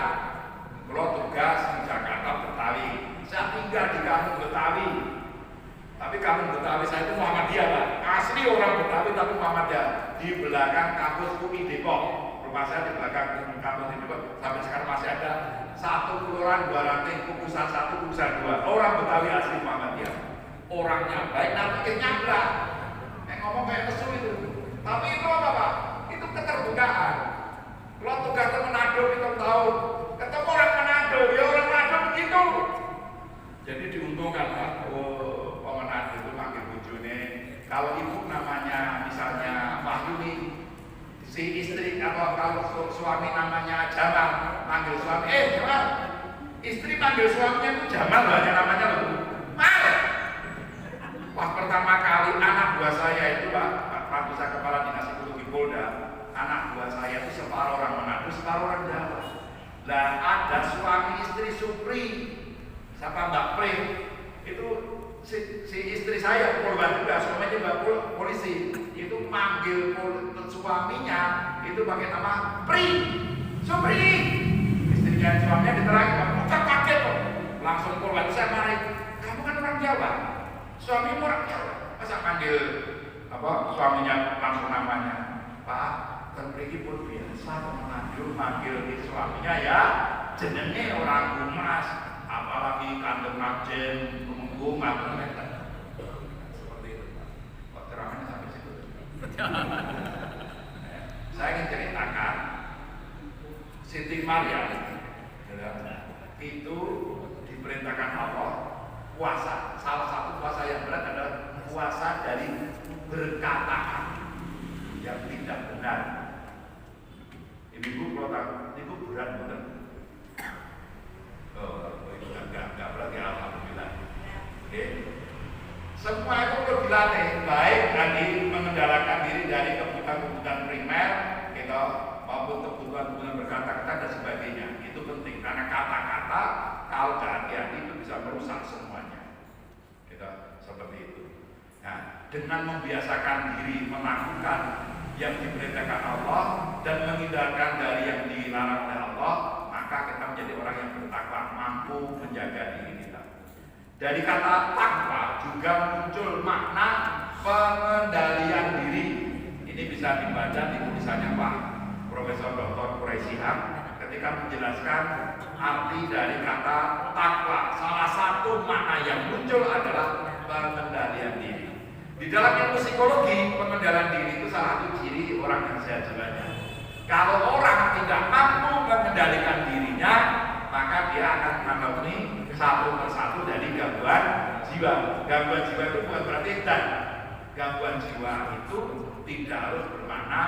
Kalau tugas di Jakarta Betawi, saya tinggal di kampung Betawi. Tapi kampung Betawi saya itu Muhammadiyah, Pak. Asli orang Betawi tapi Muhammadiyah. Di belakang kampus UI Depok. Rumah saya di belakang kampus UI Depok. Sampai sekarang masih ada 1 kelurahan 2 ranting, kukusan 1, kukusan 2. Orang Betawi asli Muhammadiyah. Orangnya baik, nanti nyabrak. Ngomong kayak nesu itu. Tapi itu apa, Pak? Itu keterbukaan. Kalau tugas ke Manado kita tahu, ketemu orang Manado, ya orang Manado begitu. Jadi diuntungkan, Pak. Oh, Pak Manado itu panggil bojone. Kalau ibu namanya misalnya Wahyuni, si istri atau kalau suami namanya Jamal, panggil suami, Jamal. Istri panggil suaminya itu Jamal, hanya namanya loh. Pas pertama kali anak buah saya itu Pak Pradusa Kepala Dinas Psikologi Polda, anak buah saya itu separuh orang Manado, separuh orang Jawa. Lah ada suami istri Supri, siapa Mbak Pri itu si istri saya puluhan juga, suaminya juga polisi, itu manggil suaminya itu pakai nama Pri, Supri. Istrinya suaminya diterangkan, bukan kaget kok, langsung puluhan. Saya marahin, kamu kan orang Jawa, suamimu orang Jawa, masa manggil suaminya langsung namanya Pak. Dan pergi pun biasa manggil suaminya ya jenenge orang Humas, apalagi Kanjeng Raden Tumenggung seperti itu. Kok terangannya sampai situ? Saya ingin ceritakan Siti Maryam itu diperintahkan Allah puasa. Salah satu puasa yang berat adalah puasa dari berkata yang tidak benar. Ibu kalau itu berat benar. Itu enggak berat ya, alhamdulillah. Oke. Semua itu perlu dilatih, baik tadi mengendalikan diri dari kebutuhan-kebutuhan primer, gitu, maupun kebutuhan-kebutuhan berkata-kata dan sebagainya. Itu penting karena kata-kata kalau tidak hati-hati itu bisa merusak semuanya. Gitu, seperti itu. Nah, dengan membiasakan diri melakukan yang diperintahkan Allah dan menghindarkan dari yang dilarang oleh Allah, maka kita menjadi orang yang bertakwa, mampu menjaga diri kita. Dari kata takwa juga muncul makna pengendalian diri. Ini bisa dibaca di tulisannya Pak Profesor Dr. Quraisyihab ketika menjelaskan arti dari kata takwa. Salah satu makna yang muncul adalah pengendalian diri. Di dalam ilmu psikologi, pengendalian diri itu salah satu ciri orang yang sehat jiwanya. Kalau orang tidak mampu mengendalikan dirinya, maka dia akan mengalami satu persatu dari gangguan jiwa. Gangguan jiwa itu bukan berarti edan. Gangguan jiwa itu tidak harus bermakna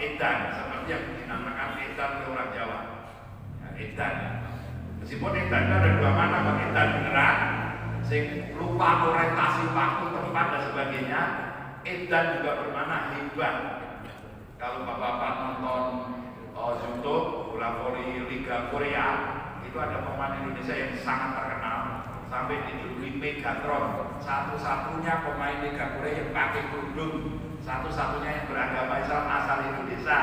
edan, seperti yang dinamakan edan oleh orang Jawa. Edan. Meskipun edan itu ada dua makna, edan beneran, sing lupa orientasi waktu, tempat dan sebagainya. Edan juga bermakna hebat. Kalau bapak-bapak nonton YouTube bola voli Liga Korea, itu ada pemain Indonesia yang sangat terkenal sampai dijuluki Megatron, satu-satunya pemain Liga Korea yang pakai kerudung, satu-satunya yang beragama Islam asal Indonesia.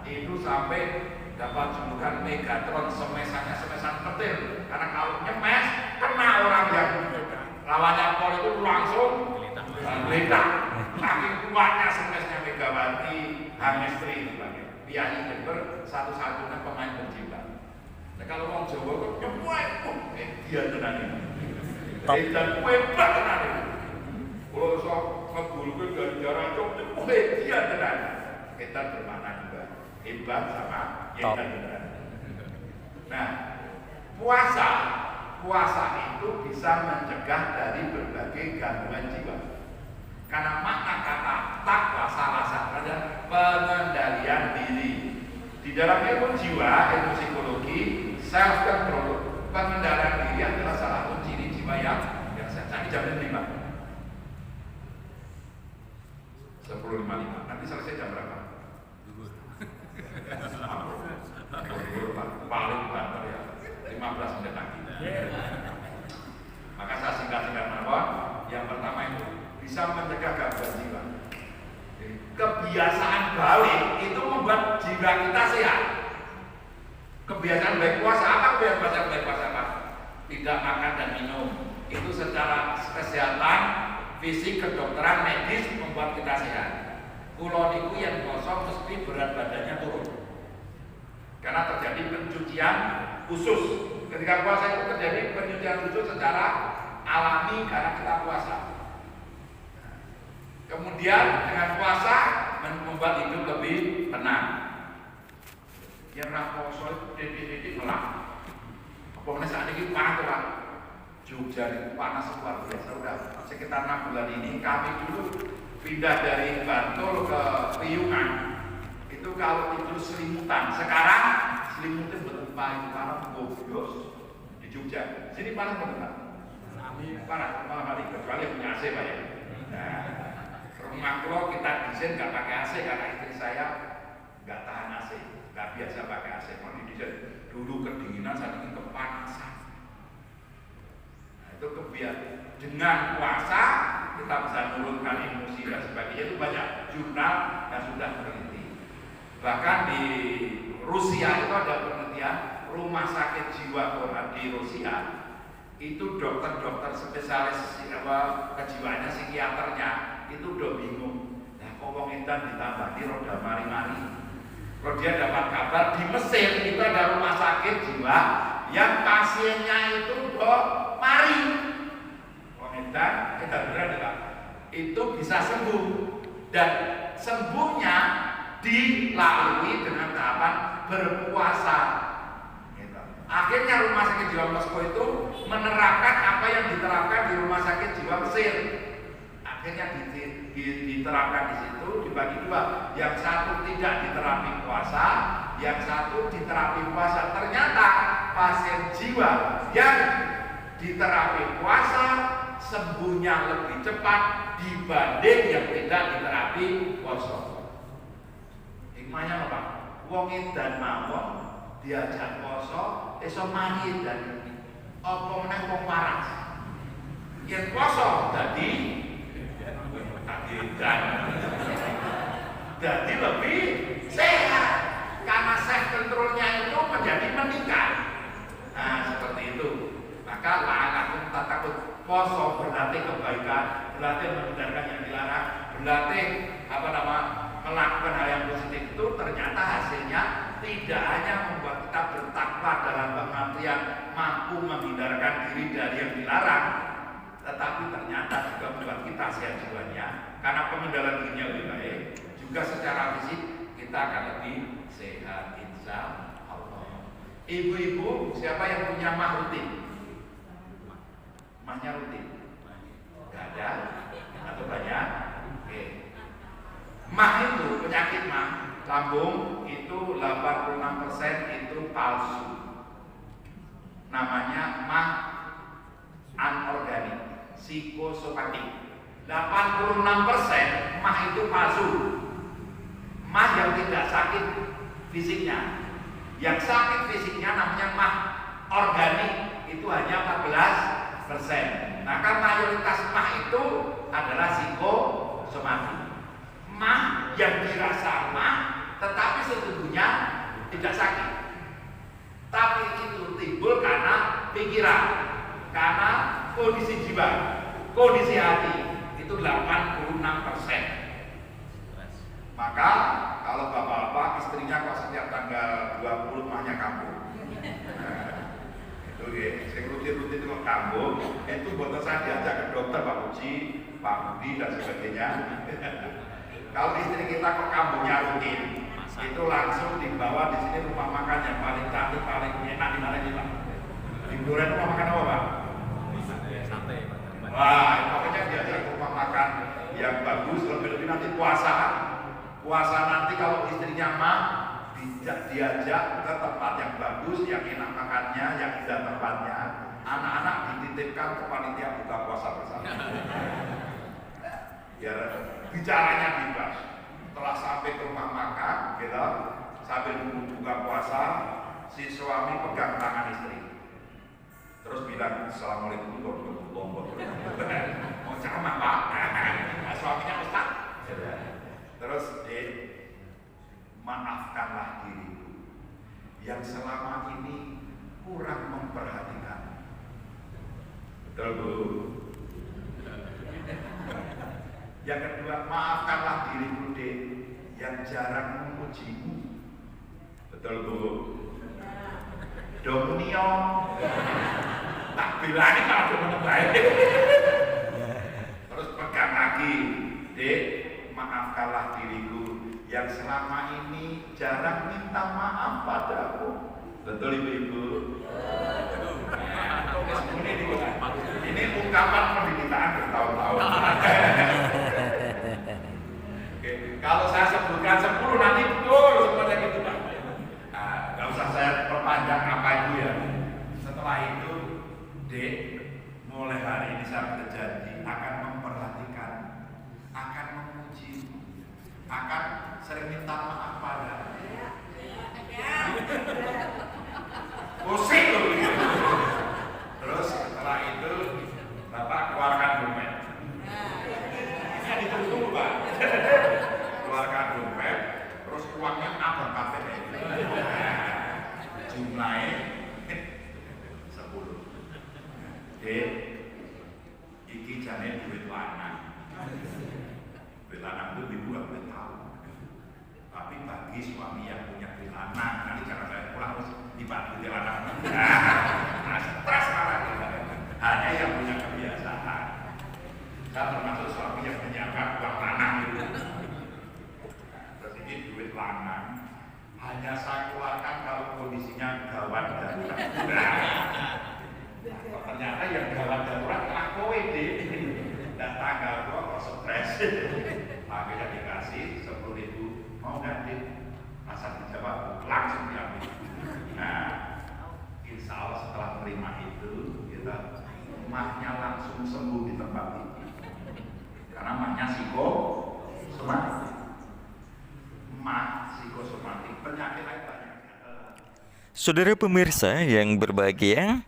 Itu sampai dapat julukan Megatron, semesan petir, karena kalau nyemes kena orang yang lawannya pol itu langsung geletak. Saking kuatnya semesnya Megawati Hangestri sebagai Piai Jember, satu-satunya pemain berjiwa. Nah kalau orang Jawa kok nyemuai, dia tenan ini. Dan hebat tenan ini. Kalau sok ngegulkan dari jarak jauh, dia tenan. Kita bermakna juga hebat sama hebat tenan. Nah, puasa itu bisa mencegah dari berbagai gangguan jiwa. Karena makna kata takwa salah satunya pengendalian diri. Di dalam ilmu jiwa, ilmu psikologi, self control, pengendalian diri adalah salah satu ciri jiwa yang sehat. Ini jam 5. 10.55. Nanti selesai jam berapa? Paling banter ya. 15 menit lagi. Maka saya singkat-singkat mawon. Yang pertama itu bisa mencegah gangguan jiwa. Kebiasaan balik itu membuat jiwa kita sehat. Kebiasaan baik puasa apa? Kebiasaan baik puasa apa? Tidak makan dan minum. Itu secara kesehatan fisik, kedokteran, medis membuat kita sehat. Kulo niku yang kosong mesti berat badannya turun. Karena terjadi pencucian khusus. Ketika puasa itu terjadi pencucian khusus secara alami karena kita puasa. Kemudian dengan puasa membuat hidup lebih tenang. Yang raposo itu titik-titik melak. Pokoknya saat ini panas lah. Jogja itu panas luar biasa. Udah sekitar 6 bulan ini kami dulu pindah dari Bantul ke Piungan. Itu kalau tidur selimutan. Sekarang selimutnya berupaya panas gobios di Jogja. Sini panas benar. Panas malam hari kecuali punya AC Pak ya. Nah, rumah klo kita desain nggak pakai AC karena istri saya nggak tahan AC, nggak biasa pakai AC. Mau didesain dulu kedinginan, saat ini kepanasan. dengan puasa kita bisa menurunkan emosi dan sebagainya. Itu banyak jurnal yang sudah meneliti. Bahkan di Rusia itu ada penelitian rumah sakit jiwa di Rusia itu dokter-dokter spesialis kejiwaannya, psikiaternya itu udah bingung. Nah, kok wong edan ditambah di roda mari-mari. Kalau dia dapat kabar di Mesir itu ada rumah sakit jiwa yang pasiennya itu udah mari. Wong edan beneran Pak. Itu bisa sembuh dan sembuhnya dilalui dengan tahapan berpuasa. Akhirnya rumah sakit jiwa Moskow itu menerapkan apa yang diterapkan di rumah sakit jiwa Mesir. Akhirnya diterapkan di situ, dibagi dua. Yang satu tidak diterapi puasa, yang satu diterapi puasa. Ternyata pasien jiwa yang diterapi puasa sembuhnya lebih cepat dibanding yang tidak diterapi puasa. Hikmahnya apa? Wong edan mawon diajak poso iso mari dan apa meneh wong waras. Yen poso dadi lebih sehat karena self controlnya itu menjadi meningkat. Nah, seperti itu. Maka la'alakum tattaqun, poso berarti kebaikan, berarti meninggalkan yang dilarang, berarti melakukan hal yang positif itu ternyata hasilnya tidak hanya membuat kita bertakwa dalam pengertian mampu menghindarkan diri dari yang dilarang, tetapi ternyata juga membuat kita sehat jiwanya karena pengendalian dirinya lebih baik. Juga secara fisik kita akan lebih sehat insya Allah. Ibu-ibu, siapa yang punya mah rutin? Mahnya rutin? Gak ada? Atau banyak? Oke. Mah itu penyakit mah lambung itu 86% itu palsu. Namanya mah anorganik, psikosomatik. 86% mah itu palsu. Mah yang tidak sakit fisiknya. Yang sakit fisiknya namanya mah organik, itu hanya 14%. Maka mayoritas mah itu adalah psikosomatik. Mah yang dirasa mah tetapi sesungguhnya tidak sakit. Tapi itu timbul karena pikiran, karena kondisi jiwa, kondisi hati. Itu 86%. Maka kalau bapak-bapak istrinya kok setiap tanggal 20 mahnya kampung. Itu ya, saya rutin-rutin itu kampung, itu buat saya diajak ke dokter Pak Puji, Pak Budi dan sebagainya. Kalau istri kita kok kampungnya rutin, itu langsung dibawa di sini rumah makan yang paling cantik, paling enak di mana sih Pak? Di Duren rumah makan apa Pak? Wah, pokoknya diajak ke rumah makan yang bagus, lebih-lebih nanti puasa nanti kalau istrinya mah diajak ke tempat yang bagus, yang enak makannya, yang indah tempatnya. Anak-anak dititipkan ke panitia buka puasa bersama. Biar bicaranya bebas. Setelah sampai ke rumah makan, gitu, sambil buka puasa, si suami pegang tangan istri. Terus bilang assalamualaikum warahmatullahi wabarakatuh. Mau ceramah Pak? Nah, suaminya ustaz. Terus maafkanlah diriku yang selama ini kurang memperhatikan. Betul Bu? Yang kedua, maafkanlah diriku Dek yang jarang memujimu. Betul Bu? Domnio tak bilani kalau cuma baik. Terus pegang lagi, Dek, maafkanlah diriku yang selama ini jarang minta maaf padaku. Betul Ibu-ibu? Ini ungkapan penderitaan bertahun-tahun. Oke, kalau saya sebutkan 10 nanti betul semuanya gitu Pak. Nah, gak usah saya perpanjang apa itu ya. Setelah itu, Dek, mulai hari ini saya berjanji akan memperhatikan, akan memuji, akan sering minta maaf padamu. Pusing loh. Terus setelah itu Bapak keluarkan uangnya abang kabeh. Jumlahnya 10. Dek, iki jane duit lanang. Duit lanang itu ibu gak boleh tahu. Tapi bagi suami yang punya duit lanang, nanti jangan saya pulang terus dibantu duit lanang. Nah, stres malah. Hanya yang punya kebiasaan. Saya termasuk suami yang menyiapkan uang lanang itu. Terus ini duit lanang hanya saya keluarkan kalau kondisinya gawat darurat. Ternyata yang gawat darurat lah kowe deh. Dan tanggal kok stres. Akhirnya dikasih 10.000, mau nggak deh? Masa dijawab langsung diambil. Nah, insya Allah setelah terima itu kita mahnya langsung sembuh di tempat itu. Karena mahnya psikosomatik. Mah psikosomatik penyakit lain banyak. Saudara pemirsa yang berbahagia,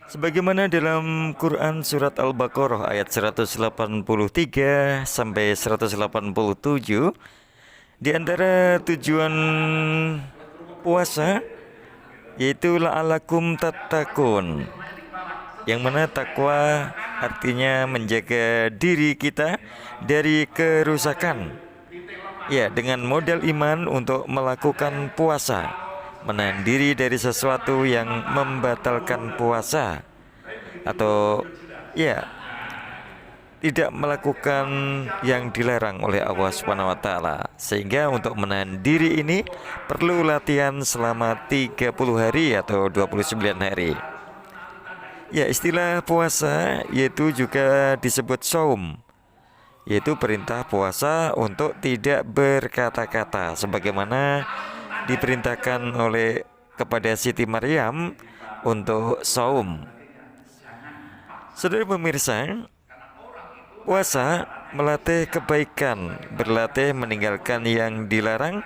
sebagaimana dalam Quran surat Al-Baqarah ayat 183 sampai 187, di antara tujuan puasa yaitu la'alakum tattaqun, yang mana takwa artinya menjaga diri kita dari kerusakan. Ya, dengan modal iman untuk melakukan puasa, menahan diri dari sesuatu yang membatalkan puasa, atau ya tidak melakukan yang dilarang oleh Allah Subhanahu wa taala. Sehingga untuk menahan diri ini perlu latihan selama 30 hari atau 29 hari. Ya, istilah puasa yaitu juga disebut shaum, yaitu perintah puasa untuk tidak berkata-kata, sebagaimana diperintahkan oleh kepada Siti Maryam untuk shaum. Saudara pemirsa, puasa melatih kebaikan, berlatih meninggalkan yang dilarang,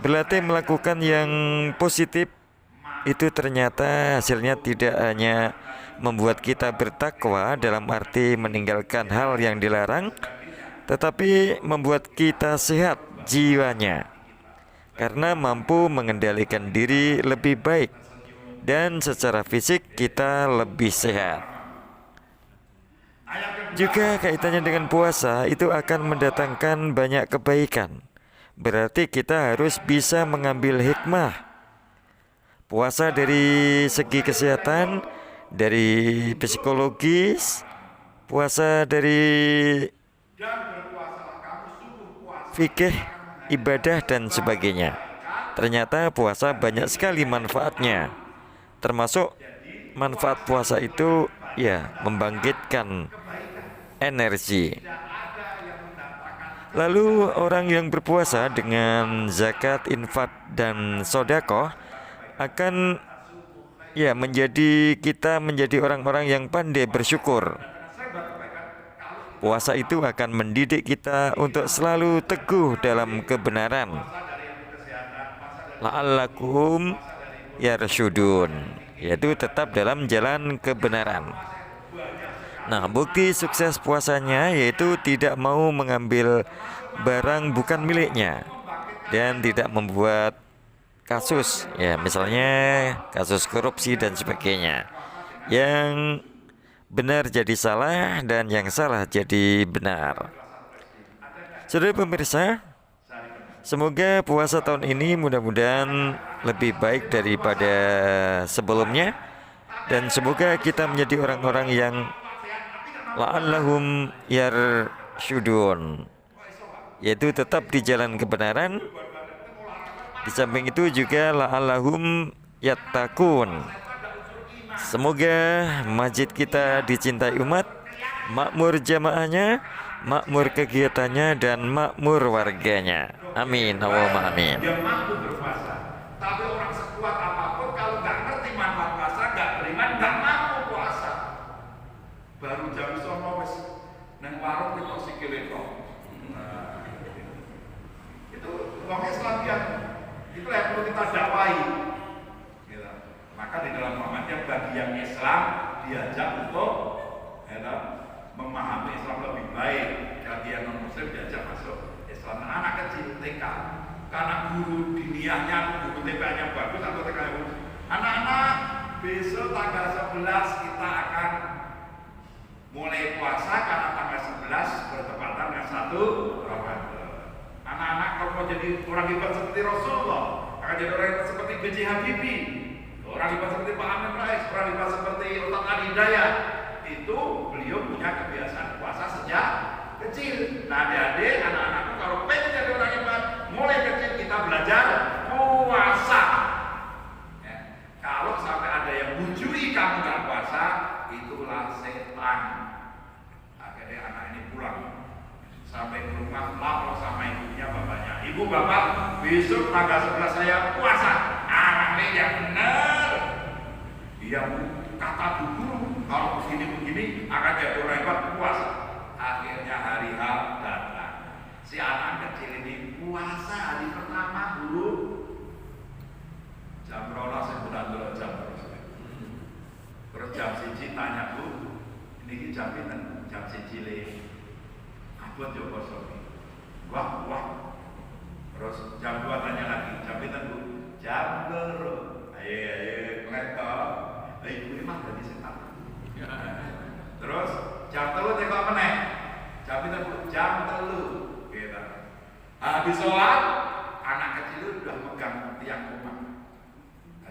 berlatih melakukan yang positif. Itu ternyata hasilnya tidak hanya membuat kita bertakwa dalam arti meninggalkan hal yang dilarang, tetapi membuat kita sehat jiwanya, karena mampu mengendalikan diri lebih baik dan secara fisik kita lebih sehat. Juga kaitannya dengan puasa itu akan mendatangkan banyak kebaikan. Berarti kita harus bisa mengambil hikmah. Puasa dari segi kesehatan, dari psikologis, puasa dari fikih, ibadah dan sebagainya. Ternyata puasa banyak sekali manfaatnya. Termasuk manfaat puasa itu ya membangkitkan energi. Lalu orang yang berpuasa dengan zakat, infak dan sedekah akan ya kita menjadi orang-orang yang pandai bersyukur. Puasa itu akan mendidik kita untuk selalu teguh dalam kebenaran. La'allakum yarsyudun, yaitu tetap dalam jalan kebenaran. Nah, bukti sukses puasanya yaitu tidak mau mengambil barang bukan miliknya dan tidak membuat kasus, ya misalnya kasus korupsi dan sebagainya. Yang benar jadi salah dan yang salah jadi benar. Saudara pemirsa, semoga puasa tahun ini mudah-mudahan lebih baik daripada sebelumnya, dan semoga kita menjadi orang-orang yang la'allahum yarsyudun, yaitu tetap di jalan kebenaran. Di samping itu juga la'allahum yattaqun. Semoga masjid kita dicintai umat, makmur jamaahnya, makmur kegiatannya, dan makmur warganya. Amin, Allahumma amin. Dia mampu berpuasa, tapi orang sekuat apapun kalau nggak ngerti manfaat puasa, nggak beriman, nggak mampu puasa. Baru jam sono wis nang warung kita sikile kok. Itu wong Islam itu yang perlu kita dakwai. Gitu. Maka di dalam Muhammadiyah bagi yang Islam diajak untuk memahami Islam lebih baik. Bagi yang non Muslim diajak masuk Islam. Anak kecil TK karena guru diniyahnya, guru TPA-nya bagus atau TK-nya bagus. Anak-anak, besok tanggal 11 kita akan mulai puasa karena tanggal 11 bertepatan dengan 1 Ramadan. Anak-anak kalau mau jadi orang hebat seperti Rasulullah, akan jadi orang hebat seperti B.J. Habibie, orang hebat seperti Pak Amin Rais, orang hebat seperti Ustaz Ali Hidayat. Itu beliau punya kebiasaan puasa sejak kecil. Nah, adik-adik, anak-anakku kalau pengen jadi orang hebat, mulai kecil kita belajar puasa. Ya. Kalau sampai ada yang bujui kamu nggak puasa, itulah setan. Akhirnya anak ini pulang sampai ke rumah lapor sama ibunya, bapaknya. Ibu, bapak, besok tanggal 11 saya puasa. Anaknya yang benar. Dia kata bu guru, kalau begini akan jadi orang hebat puasa. Akhirnya hari H datang. Si anak kecil ini puasa hari pertama dulu. Jam 12 sebulan dulu jam terus. Terus jam 1 tanya bu, ini jam pinten? Jam 1 le. Abot yo poso. Wah. Terus jam 2 tanya lagi, jam pinten bu? Jam 2. Ayo kletok. Ibu ini mah dari setan. Terus jam 3 tengok meneh. Jam pinten bu? Jam 3. Gitu. Habis sholat, anak kecil udah megang tiang rumah.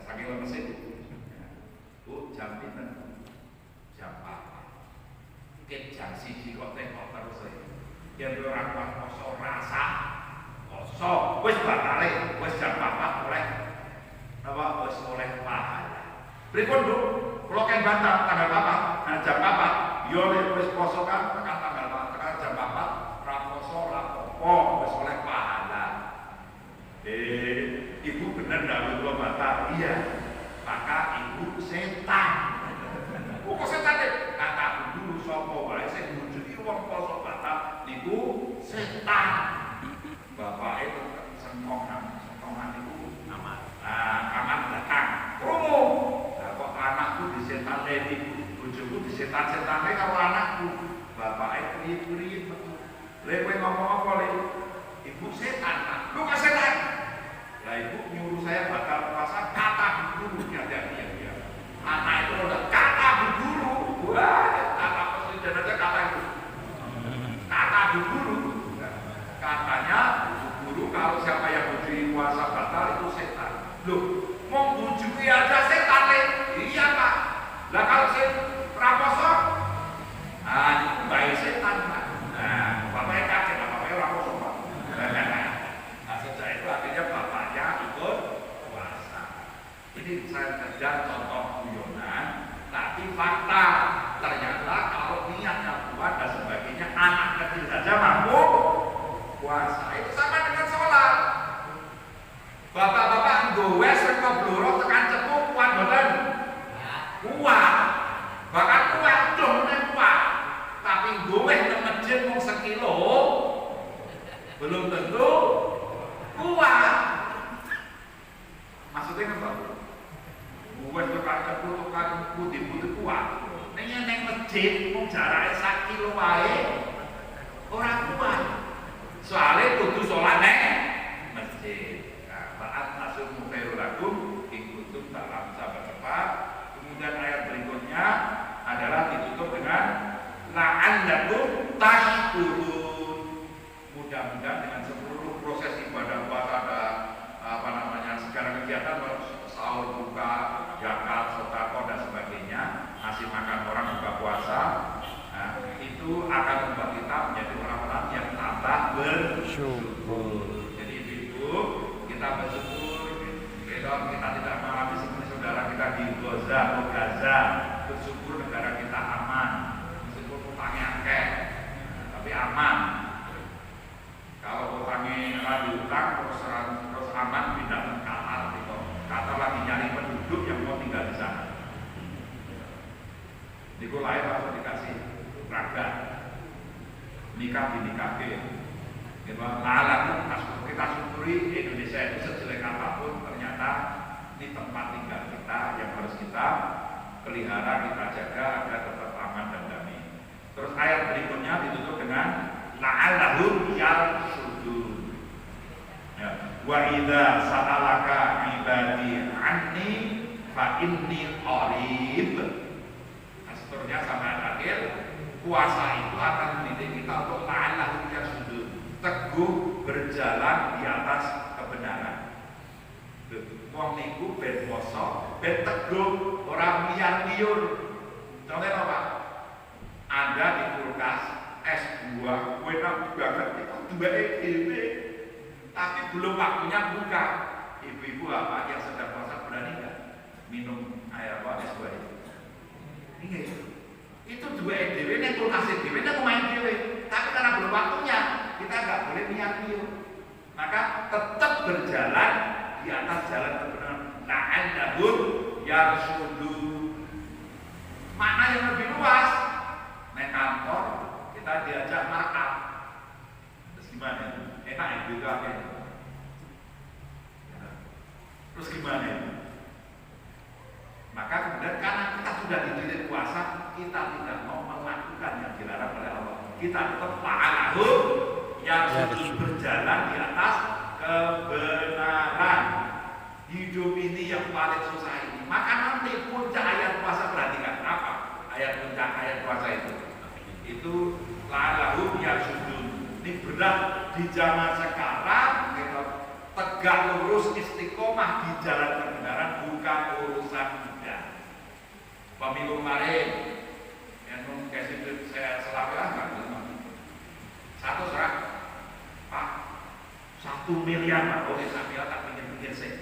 Saking lemes itu. Bu, jam pinten? Jam 4. Mungkin jam 1 kok tengok terus. Yang orang pas kosong rasa kosong, wes batale, wes jam 4 oleh apa? Wes oleh pahala. Pripun bu? Kalau kan bantah tanggal apa? Nah jam apa? Yo wes kosong kan tekan tanggal apa? Tekan jam 4 raposo rapopo wes oleh pahala. Ibu bener nggak lu bantah? Iya. Maka ibu setan. Kok setan deh? Kata dulu sopo wae sing ngujudi wong poso batal niku setan. Bapak itu sengkongan itu aman. Nah, aman datang. Krungu. Lah kok anakku disetan ibu, bojoku disetan-setane karo anakku. Bapak priye-priye betul. Lha kowe ngomong apa, Le? Ibu setan, Pak. Lu kok setan? Lah ibu nyuruh saya batal puasa kata guru ya. Anak itu udah kata guru. Wah, kata presiden aja kata itu. Kata guru. Katanya guru kalau siapa yang bujui puasa batal itu setan. Loh, mau bujui aja setan, Le? Iya, Pak. Lah kalau saya raposo, itu baik setan, Pak. Nah, bapaknya kaget, bapaknya raposo, Pak. Nah, sejak itu akhirnya bapaknya ikut puasa. Ini saya kejar contoh guyonan, tapi fakta. Ternyata kalau niatnya kuat dan sebagainya, anak kecil saja mampu puasa. Itu sama dengan sholat. Bapak-bapak nggowe saka bloro tekan cepu kuat boten? Kuat. Bahkan kuat domene kuat. Tapi nggowe nang masjid mung sekilo belum tentu kuat. Maksudnya kan Pak? Nggowe tekan cepu tekan putih-putih kuat. Ning masjid mung jarake 1 kilo wae ora kuat. Soalnya kudu sholat neng masjid. Taat nasum khairul lakum in kuntum dalam sabar cepat. Kemudian ayat berikutnya adalah ditutup dengan la'allakum tashkurun. Mudah-mudahan dengan seluruh proses ibadah puasa ada segala kegiatan sahur, buka, zakat, sedekah dan sebagainya, ngasih makan orang buka puasa. Itu akan membuat kita menjadi orang-orang yang tambah bersyukur. Jadi itu kita bersyukur, kita tidak mengalami seperti saudara kita di Gaza, bersyukur negara kita aman, meskipun utangnya akeh, tapi aman. Kalau utangnya diutang terus aman, pindah ke Qatar, Qatar lagi nyari penduduk yang mau tinggal di sana. Niku lahir langsung dikasih raga, nikah dinikahin. Kita syukuri Indonesia itu sejelek apapun, ternyata ini tempat tinggal kita yang harus kita pelihara, kita jaga agar tetap aman dan damai. Terus ayat berikutnya ditutup dengan la'allahum yarshudun. Ya, Wa idza sa'alaka ibadi anni fa inni qarib. Seterusnya sampai akhir, puasa itu akan mendidik kita untuk ta'allah yang sujud, teguh berjalan di atas kebenaran. Wong niku ben poso, ben teguh, orang liar-liur. Contohnya apa? Anda di kulkas es buah, enak banget itu dua EDW, tapi belum waktunya buka. Ibu-ibu apa yang sedang puasa berani nggak minum air apa es buah itu? Ini itu dua EDW yang kulkas EDW yang main EDW, tapi karena belum waktunya kita nggak boleh liar-liur. Maka tetap berjalan di atas jalan kebenaran. La'allahum yarshudun. Makna yang lebih luas. Naik kantor kita diajak markup. Terus gimana? Enak ya gitu apa? Terus gimana? Maka kemudian karena kita sudah dididik puasa, kita tidak mau melakukan yang dilarang oleh Allah. Kita tetap la'allahum yarshudun, berjalan di atas kebenaran. Hidup ini yang paling susah ini. Maka nanti puncak ayat puasa, perhatikan apa ayat puncak ayat puasa itu la'allahum yarshudun. Ini berat di zaman sekarang, kita tegak lurus istiqomah di jalan kebenaran bukan urusan mudah. Pemilu kemarin yang kasih saya selamat satu serak Pak 1 miliar Pak, oke 1 miliar tak pikir-pikir saya.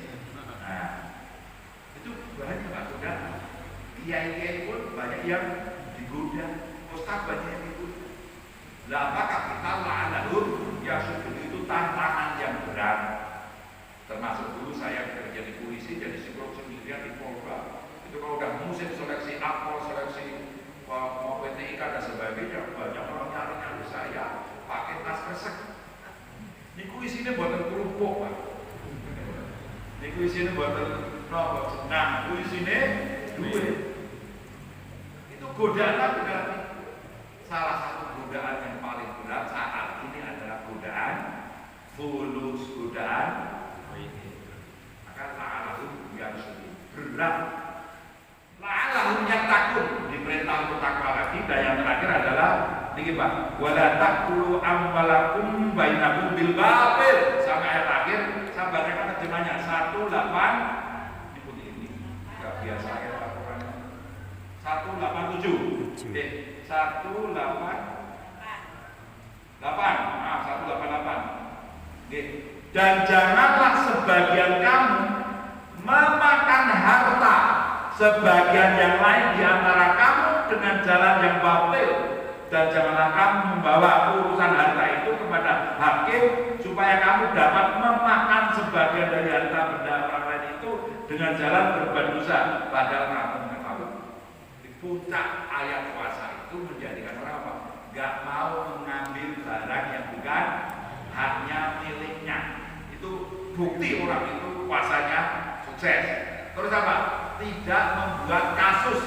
Nah, itu banyak Pak, sudah kiai-kiai pun banyak yang digoda, ustaz banyak yang digoda. Lah apakah kita la'allahum yarshudun itu tantangan yang berat. Termasuk dulu saya kerja di polisi, jadi psikolog sendirian di Polda. Itu kalau udah musim seleksi akpol, seleksi mau PTIK dan sebagainya, banyak orang nyari saya pakai tas kresek. Niku isine buatan kerupuk Pak. Niku isine buatan rokok. Nah, niku isine duit. Itu godaan berat. Salah satu godaan yang paling berat saat ini adalah godaan fulus, godaan. Maka la'allahum yarshudun, berat. La'allahum yattaqun, diperintah untuk takwa lagi. Dan yang terakhir adalah ini Pak, wala taqulu amwalakum bainakum bil batil. Sampai ayat akhir saya bacakan terjemahnya 18 ini enggak biasa ya Pak Quran. 187. 188. Dan janganlah sebagian kamu memakan harta sebagian yang lain di antara kamu dengan jalan yang batil. Dan janganlah kamu membawa urusan harta itu kepada hakim supaya kamu dapat memakan sebagian dari harta benda orang lain itu dengan jalan berbuat dosa, padahal kamu mengetahui. Di puncak ayat puasa itu menjadikan orang apa? Gak mau mengambil barang yang bukan haknya miliknya. Itu bukti orang itu puasanya sukses. Terus apa? Tidak membuat kasus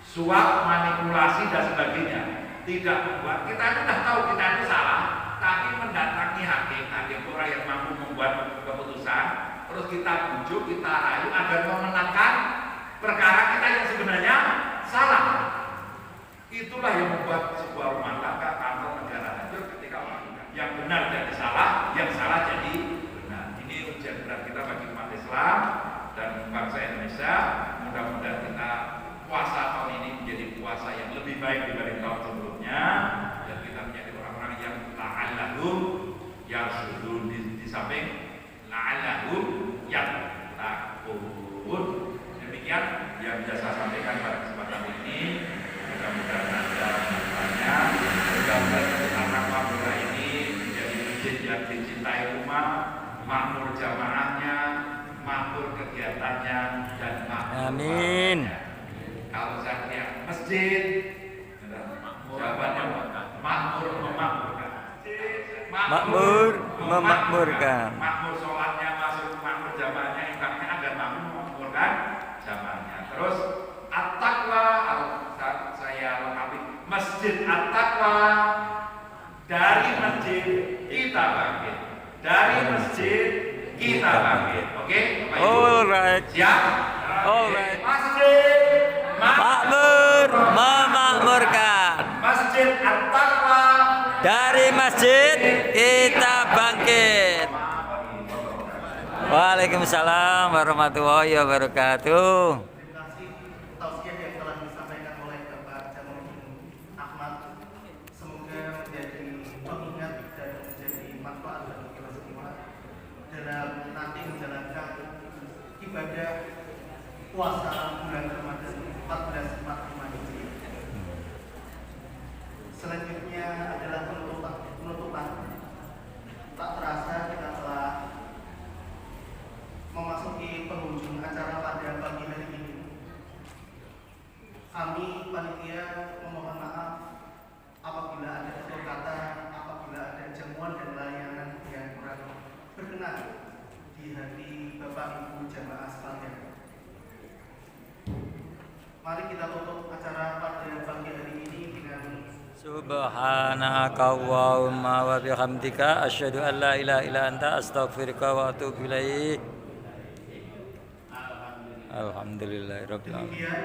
suap, manipulasi dan sebagainya. Tidak membuat, kita sudah tahu kita itu salah, tapi mendatangi hakim orang yang mampu membuat keputusan, terus kita bujuk, kita rayu agar memenangkan perkara kita yang sebenarnya salah. Itulah yang membuat sebuah rumah tangga, kantor, negara hancur ketika orang yang benar jadi salah, yang salah jadi benar. Ini ujian berat kita bagi umat Islam dan bangsa Indonesia. Mudah-mudahan kita puasa tahun ini menjadi puasa yang lebih baik dibanding tahun sebelumnya, dan kita menjadi orang-orang yang la'allahum yarshudun, di samping la'allahum yattaqun. Demikian yang bisa saya sampaikan pada kesempatan ini. Mudah-mudahan ada manfaatnya. Mudah-mudahan anak Madura ini menjadi masjid yang dicintai umat, makmur jamaahnya, makmur kegiatannya, dan makmur. Amin. Kalau saya lihat masjid, jawabannya makmur memakmurkan. Makmur memakmurkan. Makmur sholatnya masuk, makmur jamaahnya, infaknya agar makmur memakmurkan jamaahnya. Terus at-taqwa, saya lengkapi masjid at-taqwa, dari masjid kita bangkit, dari masjid kita bangkit. Oke, Bapak Ibu. Alright. Siap? Alright. Masjid Makmur memakmurkan. Masjid At-Taqwa. Dari masjid kita bangkit. Waalaikumsalam warahmatullahi wabarakatuh. Terima kasih tausiah yang telah disampaikan oleh Bapak Jamaluddin Ahmad. Semoga menjadi pengingat dan menjadi manfaat bagi kita semua dalam nanti menjalankan ibadah puasa bulan Ramadan 1445 Hijriah. Selanjutnya adalah penutupan. Tak terasa kita telah memasuki penghujung acara pada pagi hari ini. Kami panitia memohon maaf apabila ada tutur kata, apabila ada jamuan dan layanan yang kurang berkenan di hati Bapak Ibu jamaah sekalian. Mari kita tutup acara pada pagi hari ini dengan Subhanaka Allahumma wa bihamdika asyhadu an la ilaha illa anta astaghfiruka wa atubu ilaik. Alhamdulillahirabbil alamin. demikian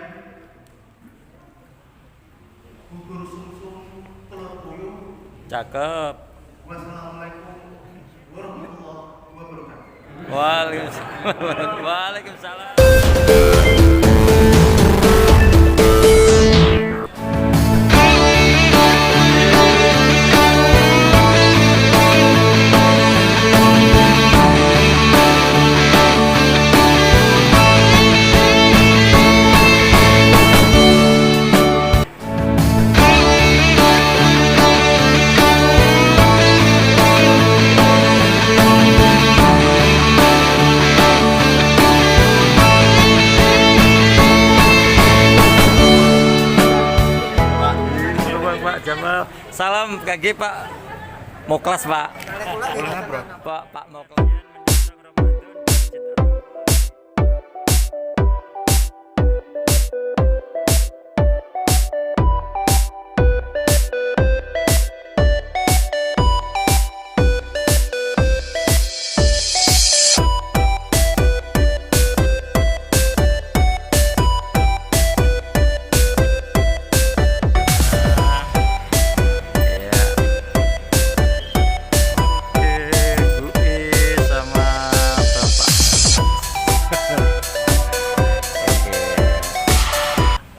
bubur sumsum telur puyuh. Cakep. Wassalamualaikum warahmatullahi wabarakatuh. Waalaikumsalam. Pak Jamal, salam KG Pak Moklas Pak. Pak Moklas.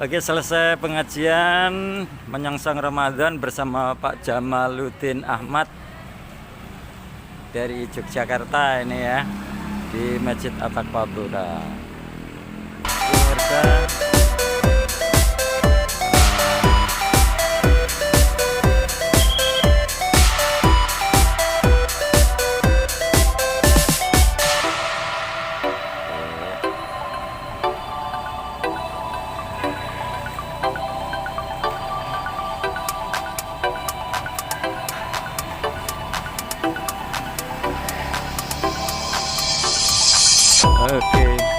Oke, selesai pengajian menyongsong Ramadan bersama Pak Jamaluddin Ahmad dari Yogyakarta ini ya, di Masjid At-Taqwa Blora. Oke.